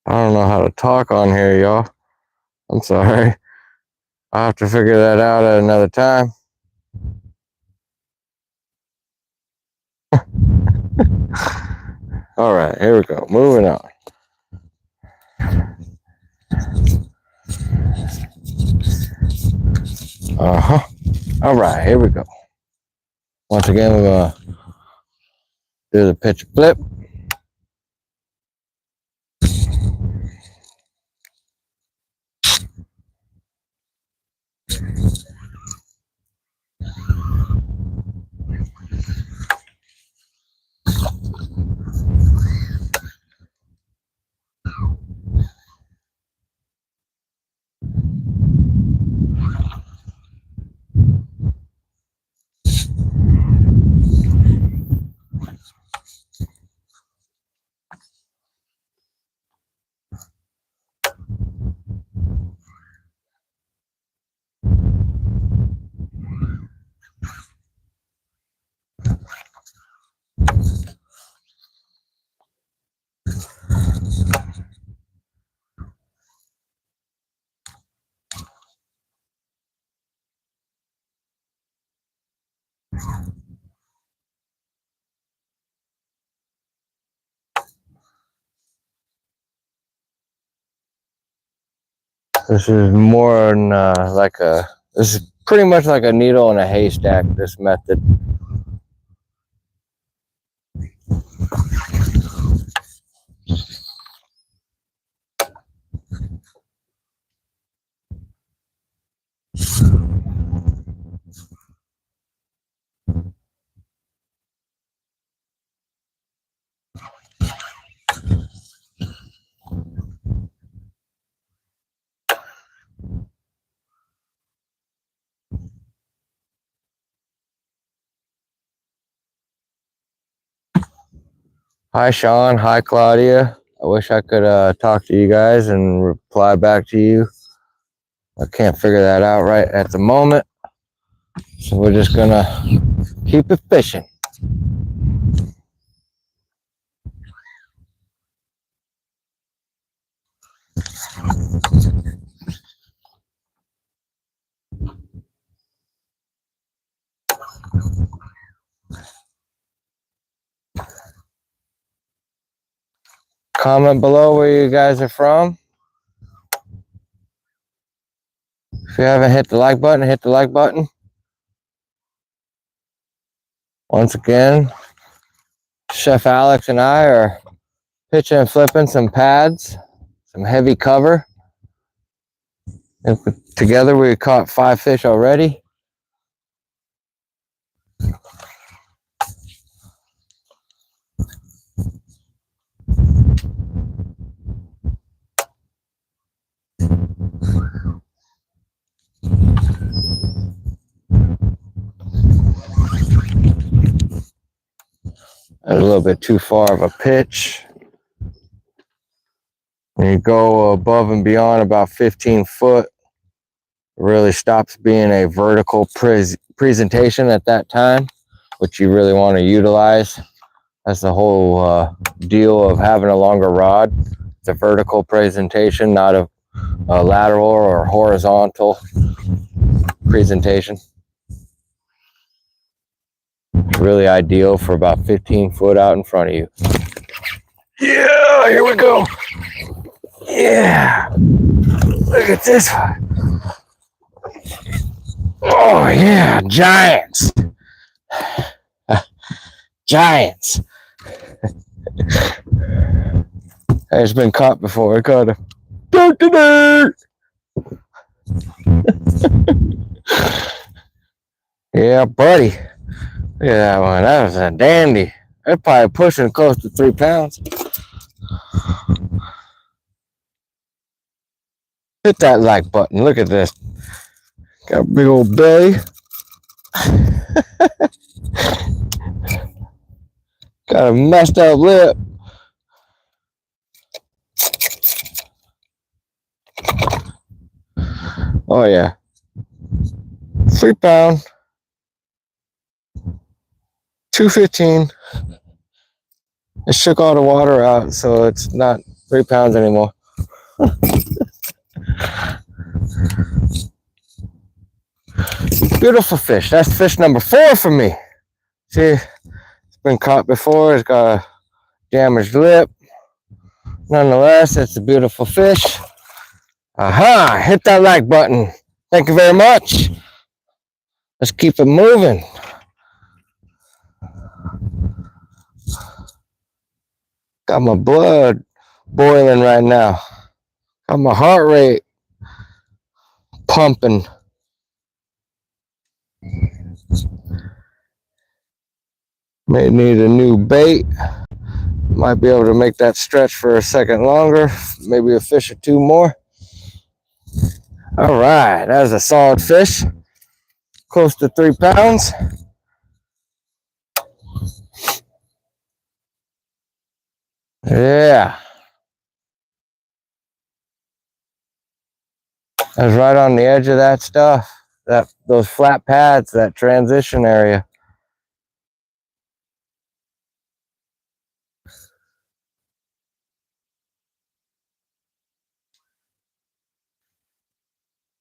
I don't know how to talk on here, y'all. I'm sorry. I'll have to figure that out at another time. All right, here we go. Moving on. All right, here we go. Once again, we're gonna do the pitch flip. This is more than this is pretty much like a needle in a haystack, this method. Hi, Sean. Hi, Claudia. I wish I could talk to you guys and reply back to you. I can't figure that out right at the moment. So we're just gonna keep it fishing. Comment below where you guys are from. If you haven't hit the like button, hit the like button. Once again, Chef Alex and I are pitching and flipping some pads, some heavy cover. And together we caught 5 fish already. A little bit too far of a pitch. When you go above and beyond about 15 foot, it really stops being a vertical presentation at that time, which you really want to utilize. That's the whole deal of having a longer rod. It's a vertical presentation, not a lateral or horizontal presentation. It's really ideal for about 15 foot out in front of you. Yeah, here we go. Yeah, look at this one. Oh yeah, giants. Giants. It's been caught before. I caught him. Yeah, buddy. Look at that one. That was a dandy. That's probably pushing close to 3 pounds. Hit that like button. Look at this. Got a big old belly. Got a messed up lip. Oh yeah. 3 pound. 215. It shook all the water out, so it's not 3 pounds anymore. Beautiful fish. That's fish number 4 for me. See, it's been caught before. It's got a damaged lip. Nonetheless, it's a beautiful fish. Aha! Hit that like button. Thank you very much. Let's keep it moving. Got my blood boiling right now. Got my heart rate pumping. May need a new bait. Might be able to make that stretch for a second longer. Maybe a fish or 2 more. All right, that was a solid fish. Close to 3 pounds. Yeah. I was right on the edge of that stuff. Those flat pads, that transition area.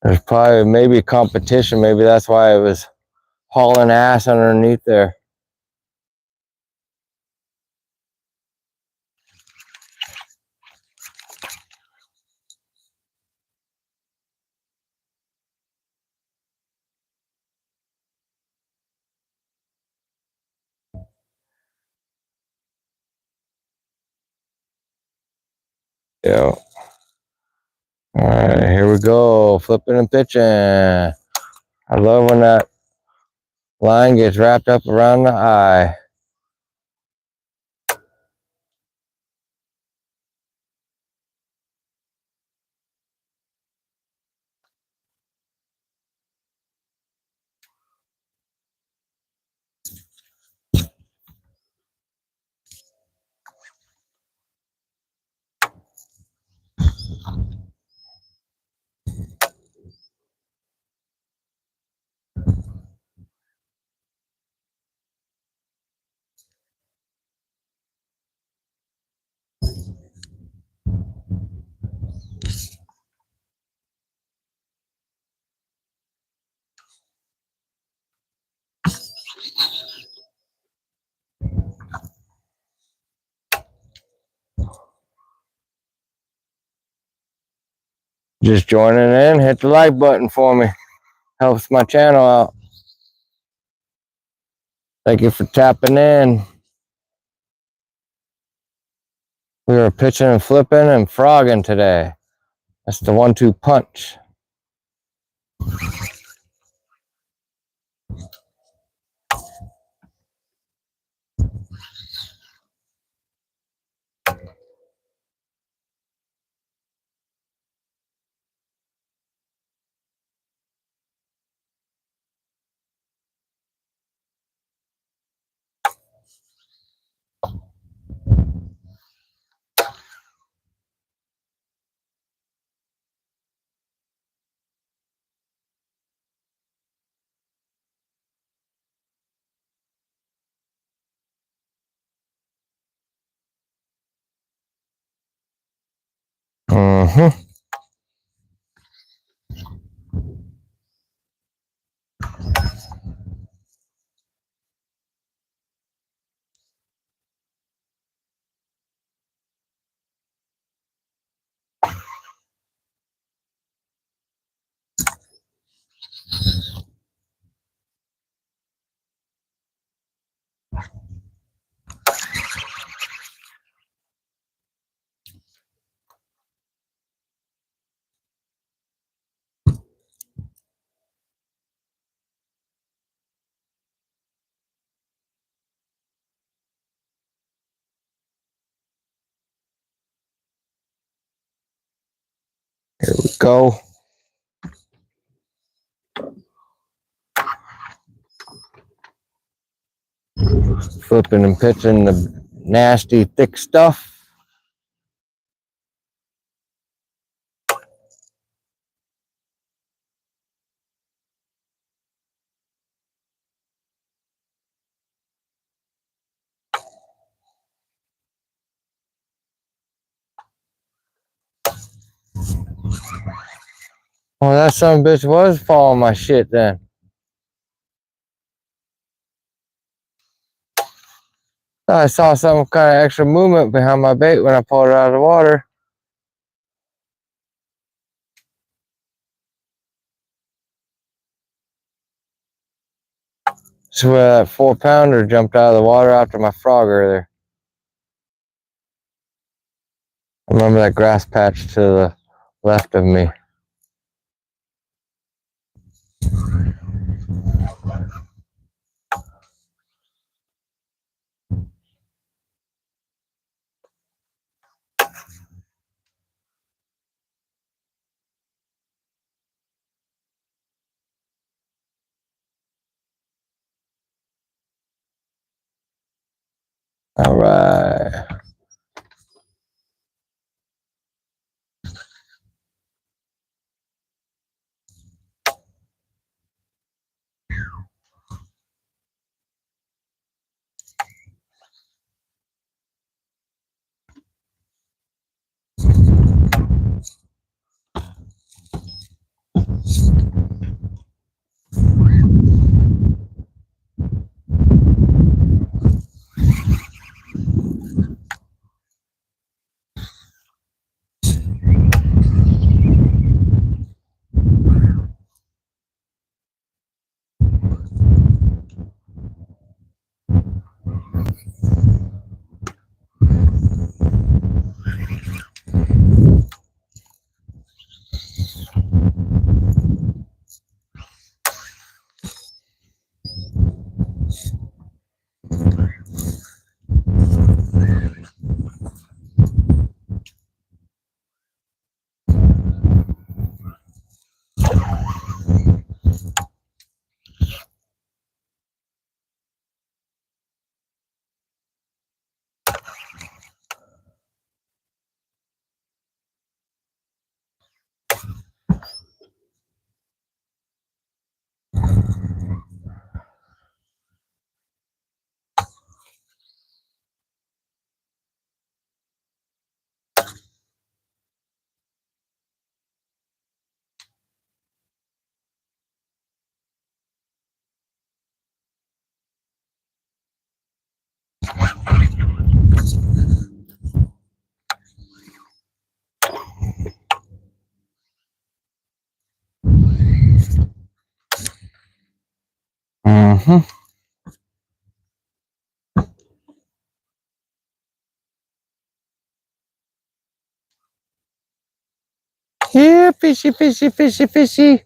There's probably maybe competition. Maybe that's why it was hauling ass underneath there. Yeah. All right, here we go. Flipping and pitching. I love when that line gets wrapped up around the eye. Just joining in, hit the like button for me. Helps my channel out. Thank you for tapping in. We were pitching and flipping and frogging today. That's the 1-2 punch. Mm-hmm. Here we go. Flipping and pitching the nasty thick stuff. Well, that son of a bitch was following my shit then. I saw some kind of extra movement behind my bait when I pulled it out of the water. So that 4-pounder jumped out of the water after my frog earlier. I remember that grass patch to the left of me. All right. Mm-hmm. Yeah, fishy, fishy, fishy, fishy.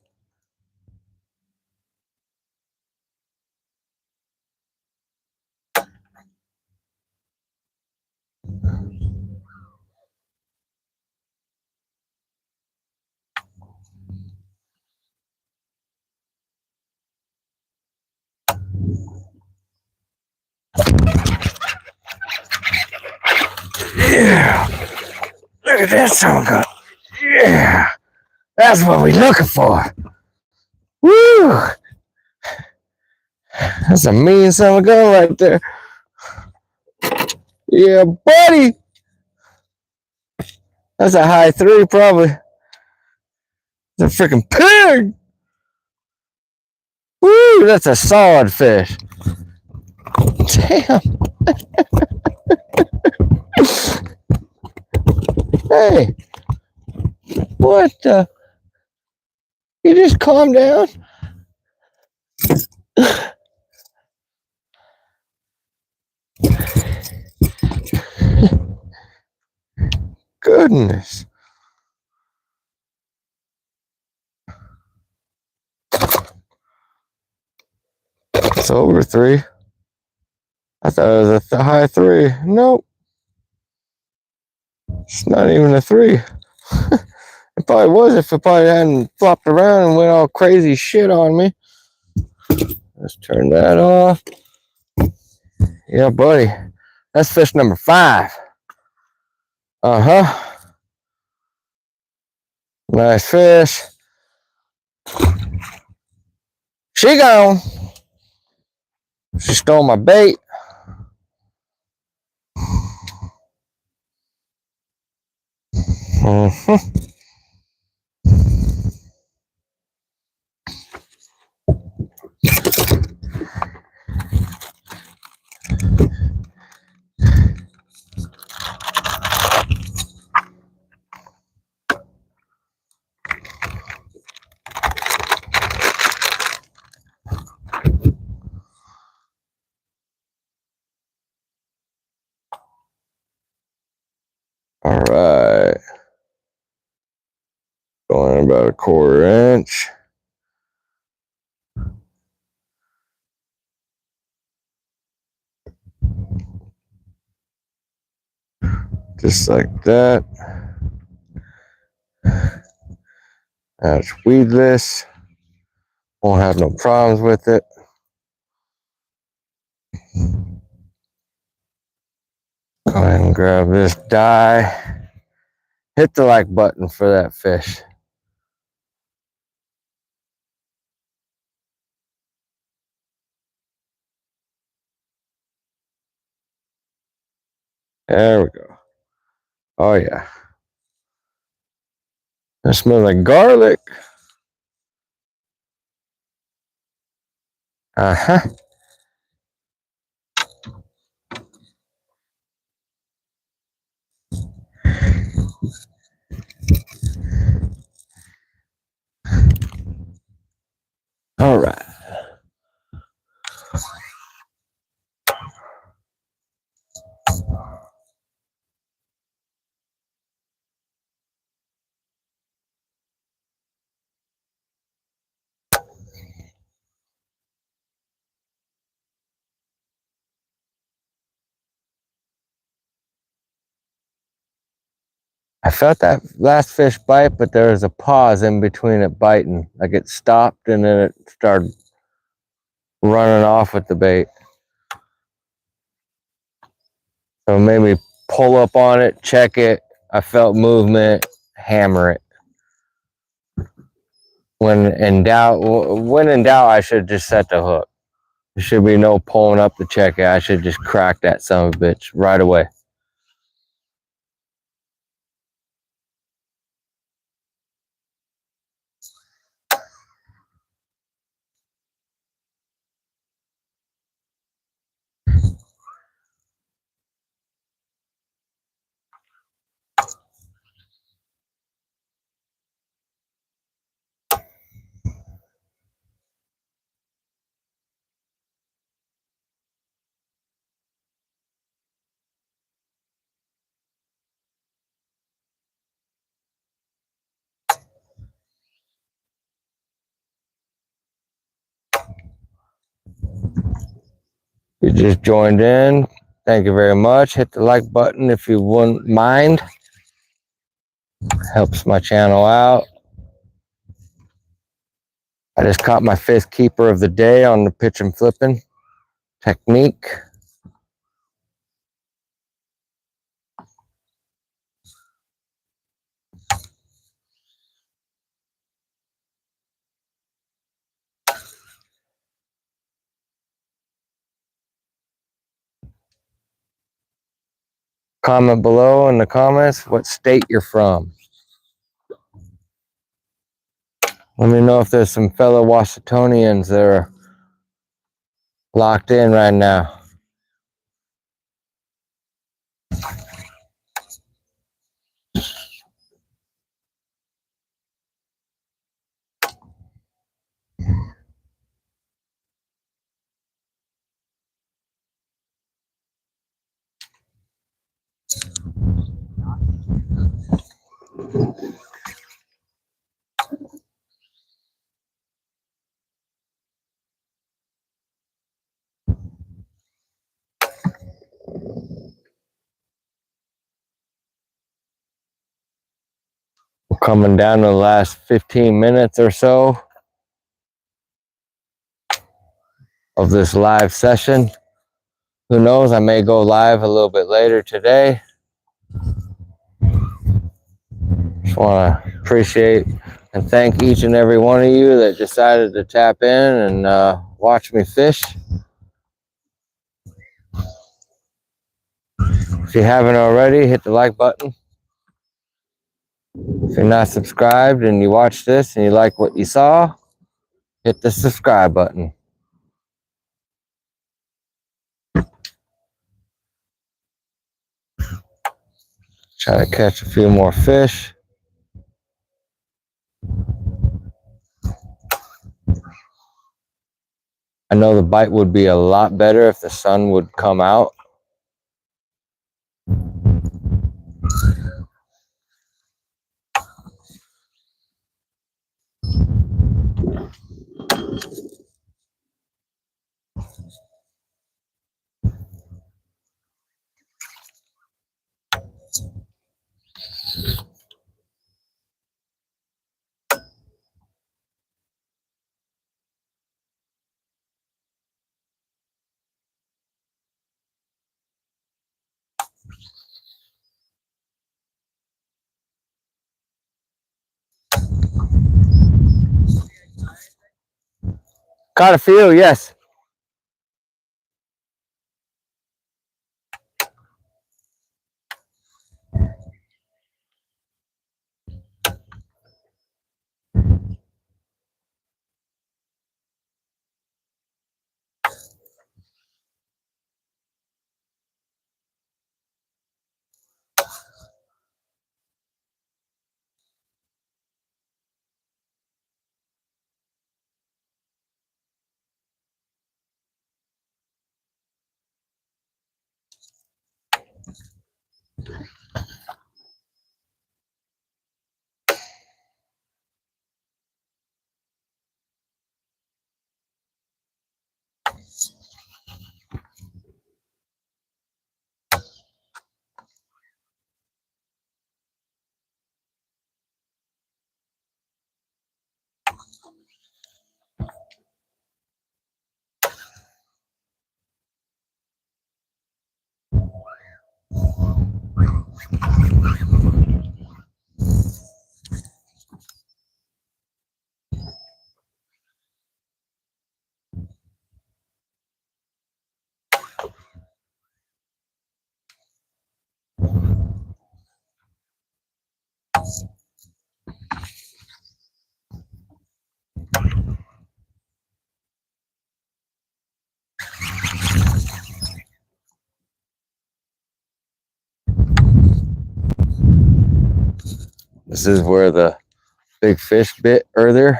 Yeah. Look at that son go. Yeah. That's what we're looking for. Woo. That's a mean son of a gun right there. Yeah, buddy. That's a high 3, probably. It's a freaking pig. Woo, that's a solid fish. Damn. Hey, what the? You just calm down? Goodness. It's over 3. I thought it was a high 3. Nope. It's not even a 3. It probably was if it probably hadn't flopped around and went all crazy shit on me. Let's turn that off. Yeah, buddy. That's fish number 5. Uh-huh. Nice fish. She gone. She stole my bait. Mm-hmm. All right. Going about a 1/4 inch. Just like that. That's weedless. Won't have no problems with it. Go ahead and grab this dye. Hit the like button for that fish. There we go. Oh yeah. That smells like garlic. Uh-huh. All right. I felt that last fish bite, but there was a pause in between it biting. Like it stopped and then it started running off with the bait. So it made me pull up on it, check it. I felt movement, hammer it. When in doubt, I should just set the hook. There should be no pulling up to check it. I should just crack that son of a bitch right away. You just joined in. Thank you very much. Hit the like button if you wouldn't mind. Helps my channel out. I just caught my 5th keeper of the day on the pitch and flipping technique. Comment below in the comments what state you're from. Let me know if there's some fellow Washingtonians that are locked in right now. We're coming down to the last 15 minutes or so of this live session. Who knows, I may go live a little bit later today. Just want to appreciate and thank each and every one of you that decided to tap in and watch me fish. If you haven't already, hit the like button. If you're not subscribed and you watch this and you like what you saw, hit the subscribe button. Try to catch a few more fish. I know the bite would be a lot better if the sun would come out. Caught a few, yes. This is where the big fish bit earlier.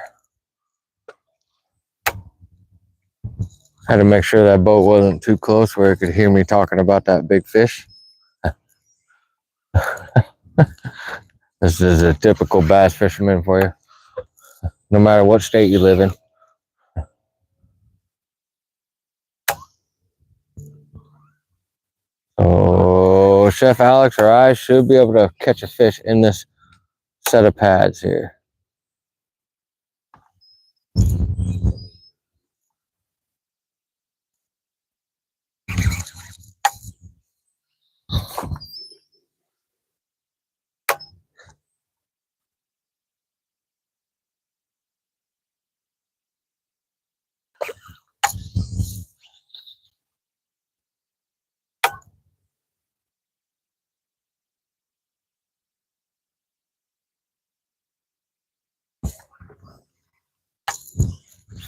Had to make sure that boat wasn't too close where it could hear me talking about that big fish. This is a typical bass fisherman for you, no matter what state you live in. So Chef Alex or I should be able to catch a fish in this set of pads here.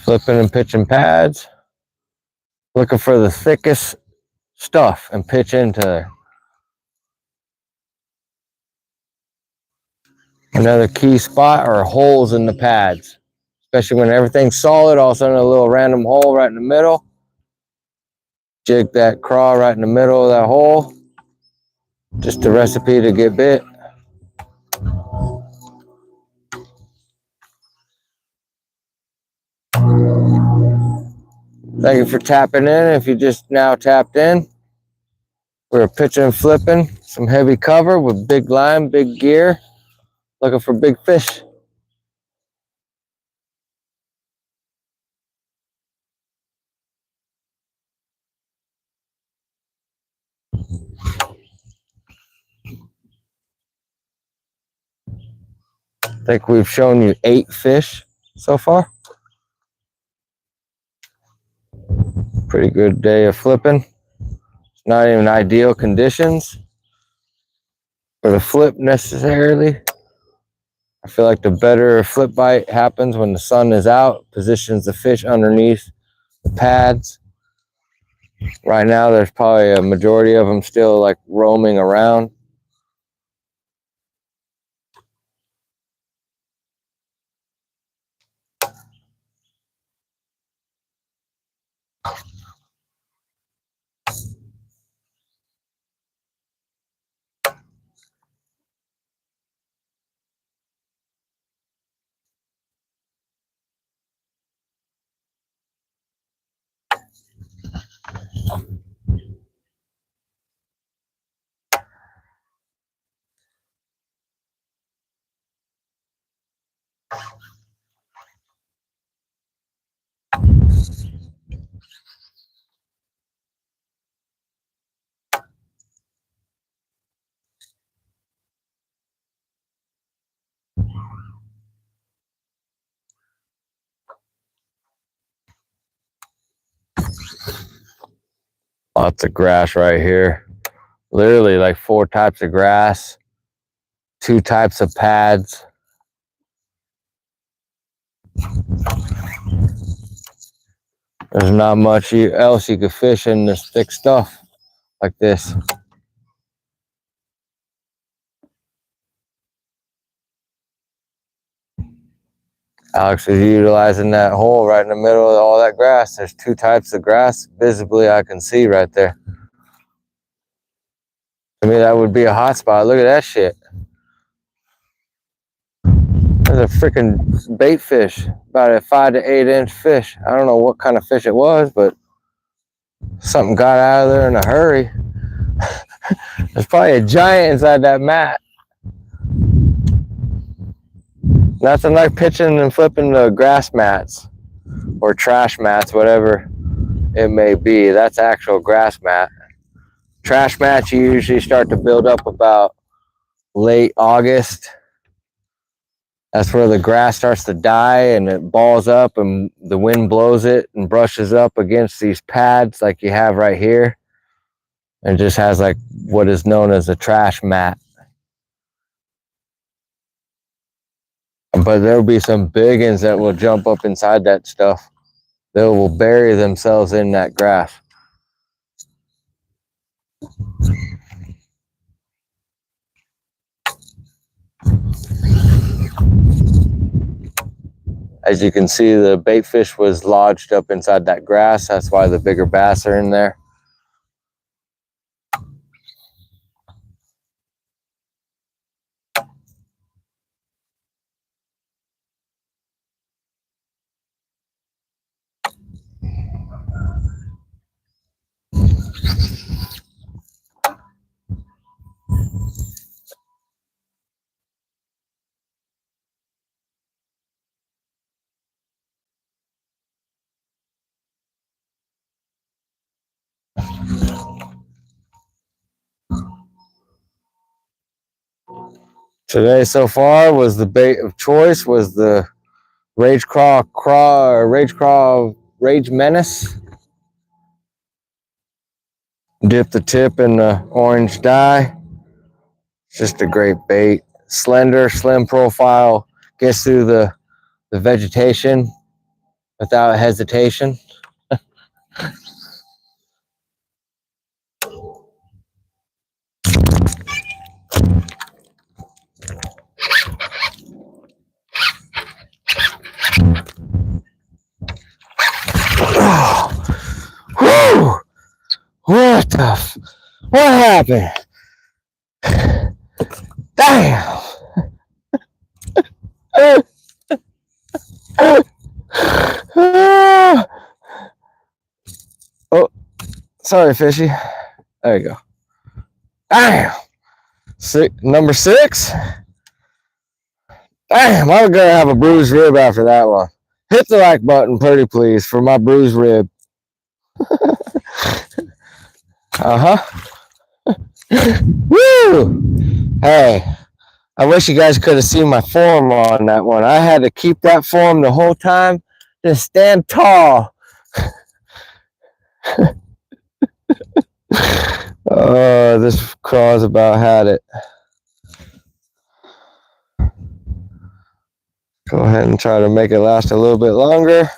Flipping and pitching pads. Looking for the thickest stuff and pitch into there. Another key spot are holes in the pads. Especially when everything's solid, all of a sudden a little random hole right in the middle. Jig that craw right in the middle of that hole. Just a recipe to get bit. Thank you for tapping in. If you just now tapped in, we're pitching and flipping some heavy cover with big line, big gear, looking for big fish. I think we've shown you 8 fish so far. Pretty good day of flipping. It's not even ideal conditions for the flip necessarily. I feel like the better flip bite happens when the sun is out, positions the fish underneath the pads. Right now, there's probably a majority of them still like roaming around. Lots of grass right here. Literally like 4 types of grass, 2 types of pads. There's not much else you could fish in this thick stuff like this. Alex is utilizing that hole right in the middle of all that grass. There's 2 types of grass visibly I can see right there. To me, that would be a hot spot. Look at that shit. There's a freaking bait fish, about a 5 to 8 inch fish. I don't know what kind of fish it was, but something got out of there in a hurry. There's probably a giant inside that mat. Nothing like pitching and flipping the grass mats or trash mats, whatever it may be. That's actual grass mat. Trash mats you usually start to build up about late August. That's where the grass starts to die and it balls up and the wind blows it and brushes up against these pads like you have right here. And just has like what is known as a trash mat. But there'll be some big ones that will jump up inside that stuff. They will bury themselves in that grass. As you can see, the bait fish was lodged up inside that grass. That's why the bigger bass are in there. Today so far was the bait of choice was the Rage Menace. Dip the tip in the orange dye. It's just a great bait. Slender, slim profile, gets through the vegetation. without hesitation. Whew! What the what happened? Damn! Oh, sorry, fishy. There you go. Damn! Number 6. Damn, I'm gonna have a bruised rib after that one. Hit the like button, pretty please, for my bruised rib. Woo! Hey, I wish you guys could have seen my form on that one. I had to keep that form the whole time. Just stand tall. Oh, this craw's about had it. Go ahead and try to make it last a little bit longer.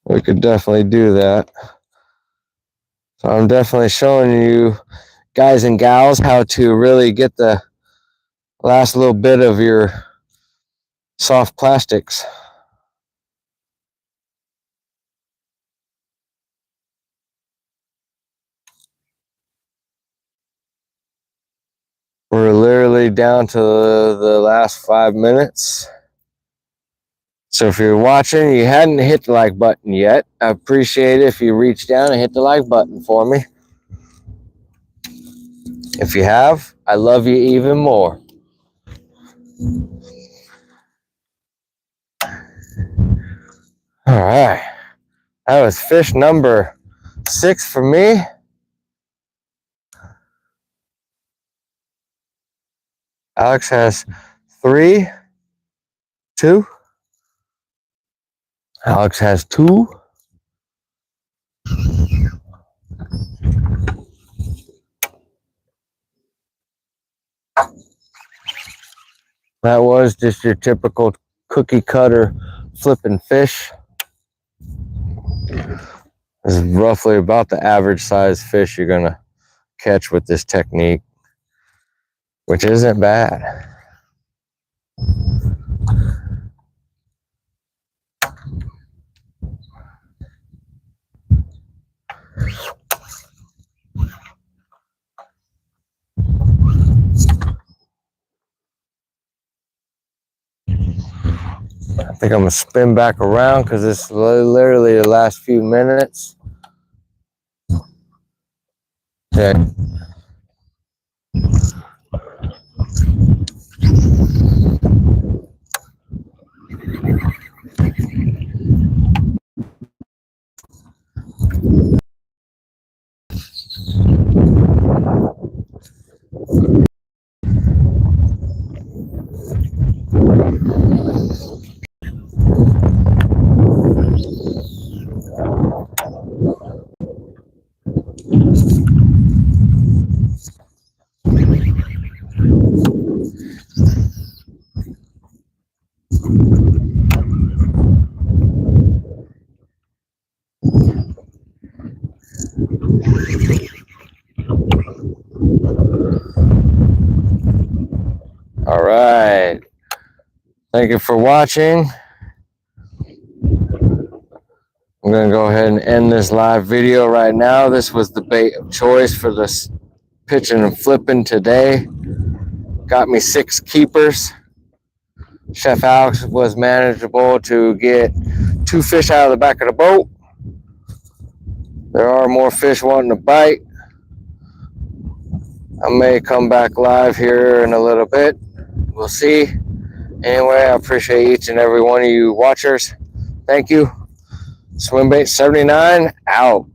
We could definitely do that. So I'm definitely showing you guys and gals how to really get the last little bit of your soft plastics. We're literally down to the last 5 minutes. So if you're watching, you hadn't hit the like button yet, I appreciate it if you reach down and hit the like button for me. If you have, I love you even more. All right, that was fish number 6 for me. Alex has 3, 2. Alex has 2. That was just your typical cookie cutter flipping fish. This is roughly about the average size fish you're gonna catch with this technique, which isn't bad. I think I'm gonna spin back around because this is literally the last few minutes. Okay. All right. Thank you for watching. I'm going to go ahead and end this live video right now. This was the bait of choice for this pitching and flipping today. Got me 6 keepers. Chef Alex was manageable to get 2 fish out of the back of the boat. There are more fish wanting to bite. I may come back live here in a little bit. We'll see. Anyway, I appreciate each and every one of you watchers. Thank you. Swimbait79 out.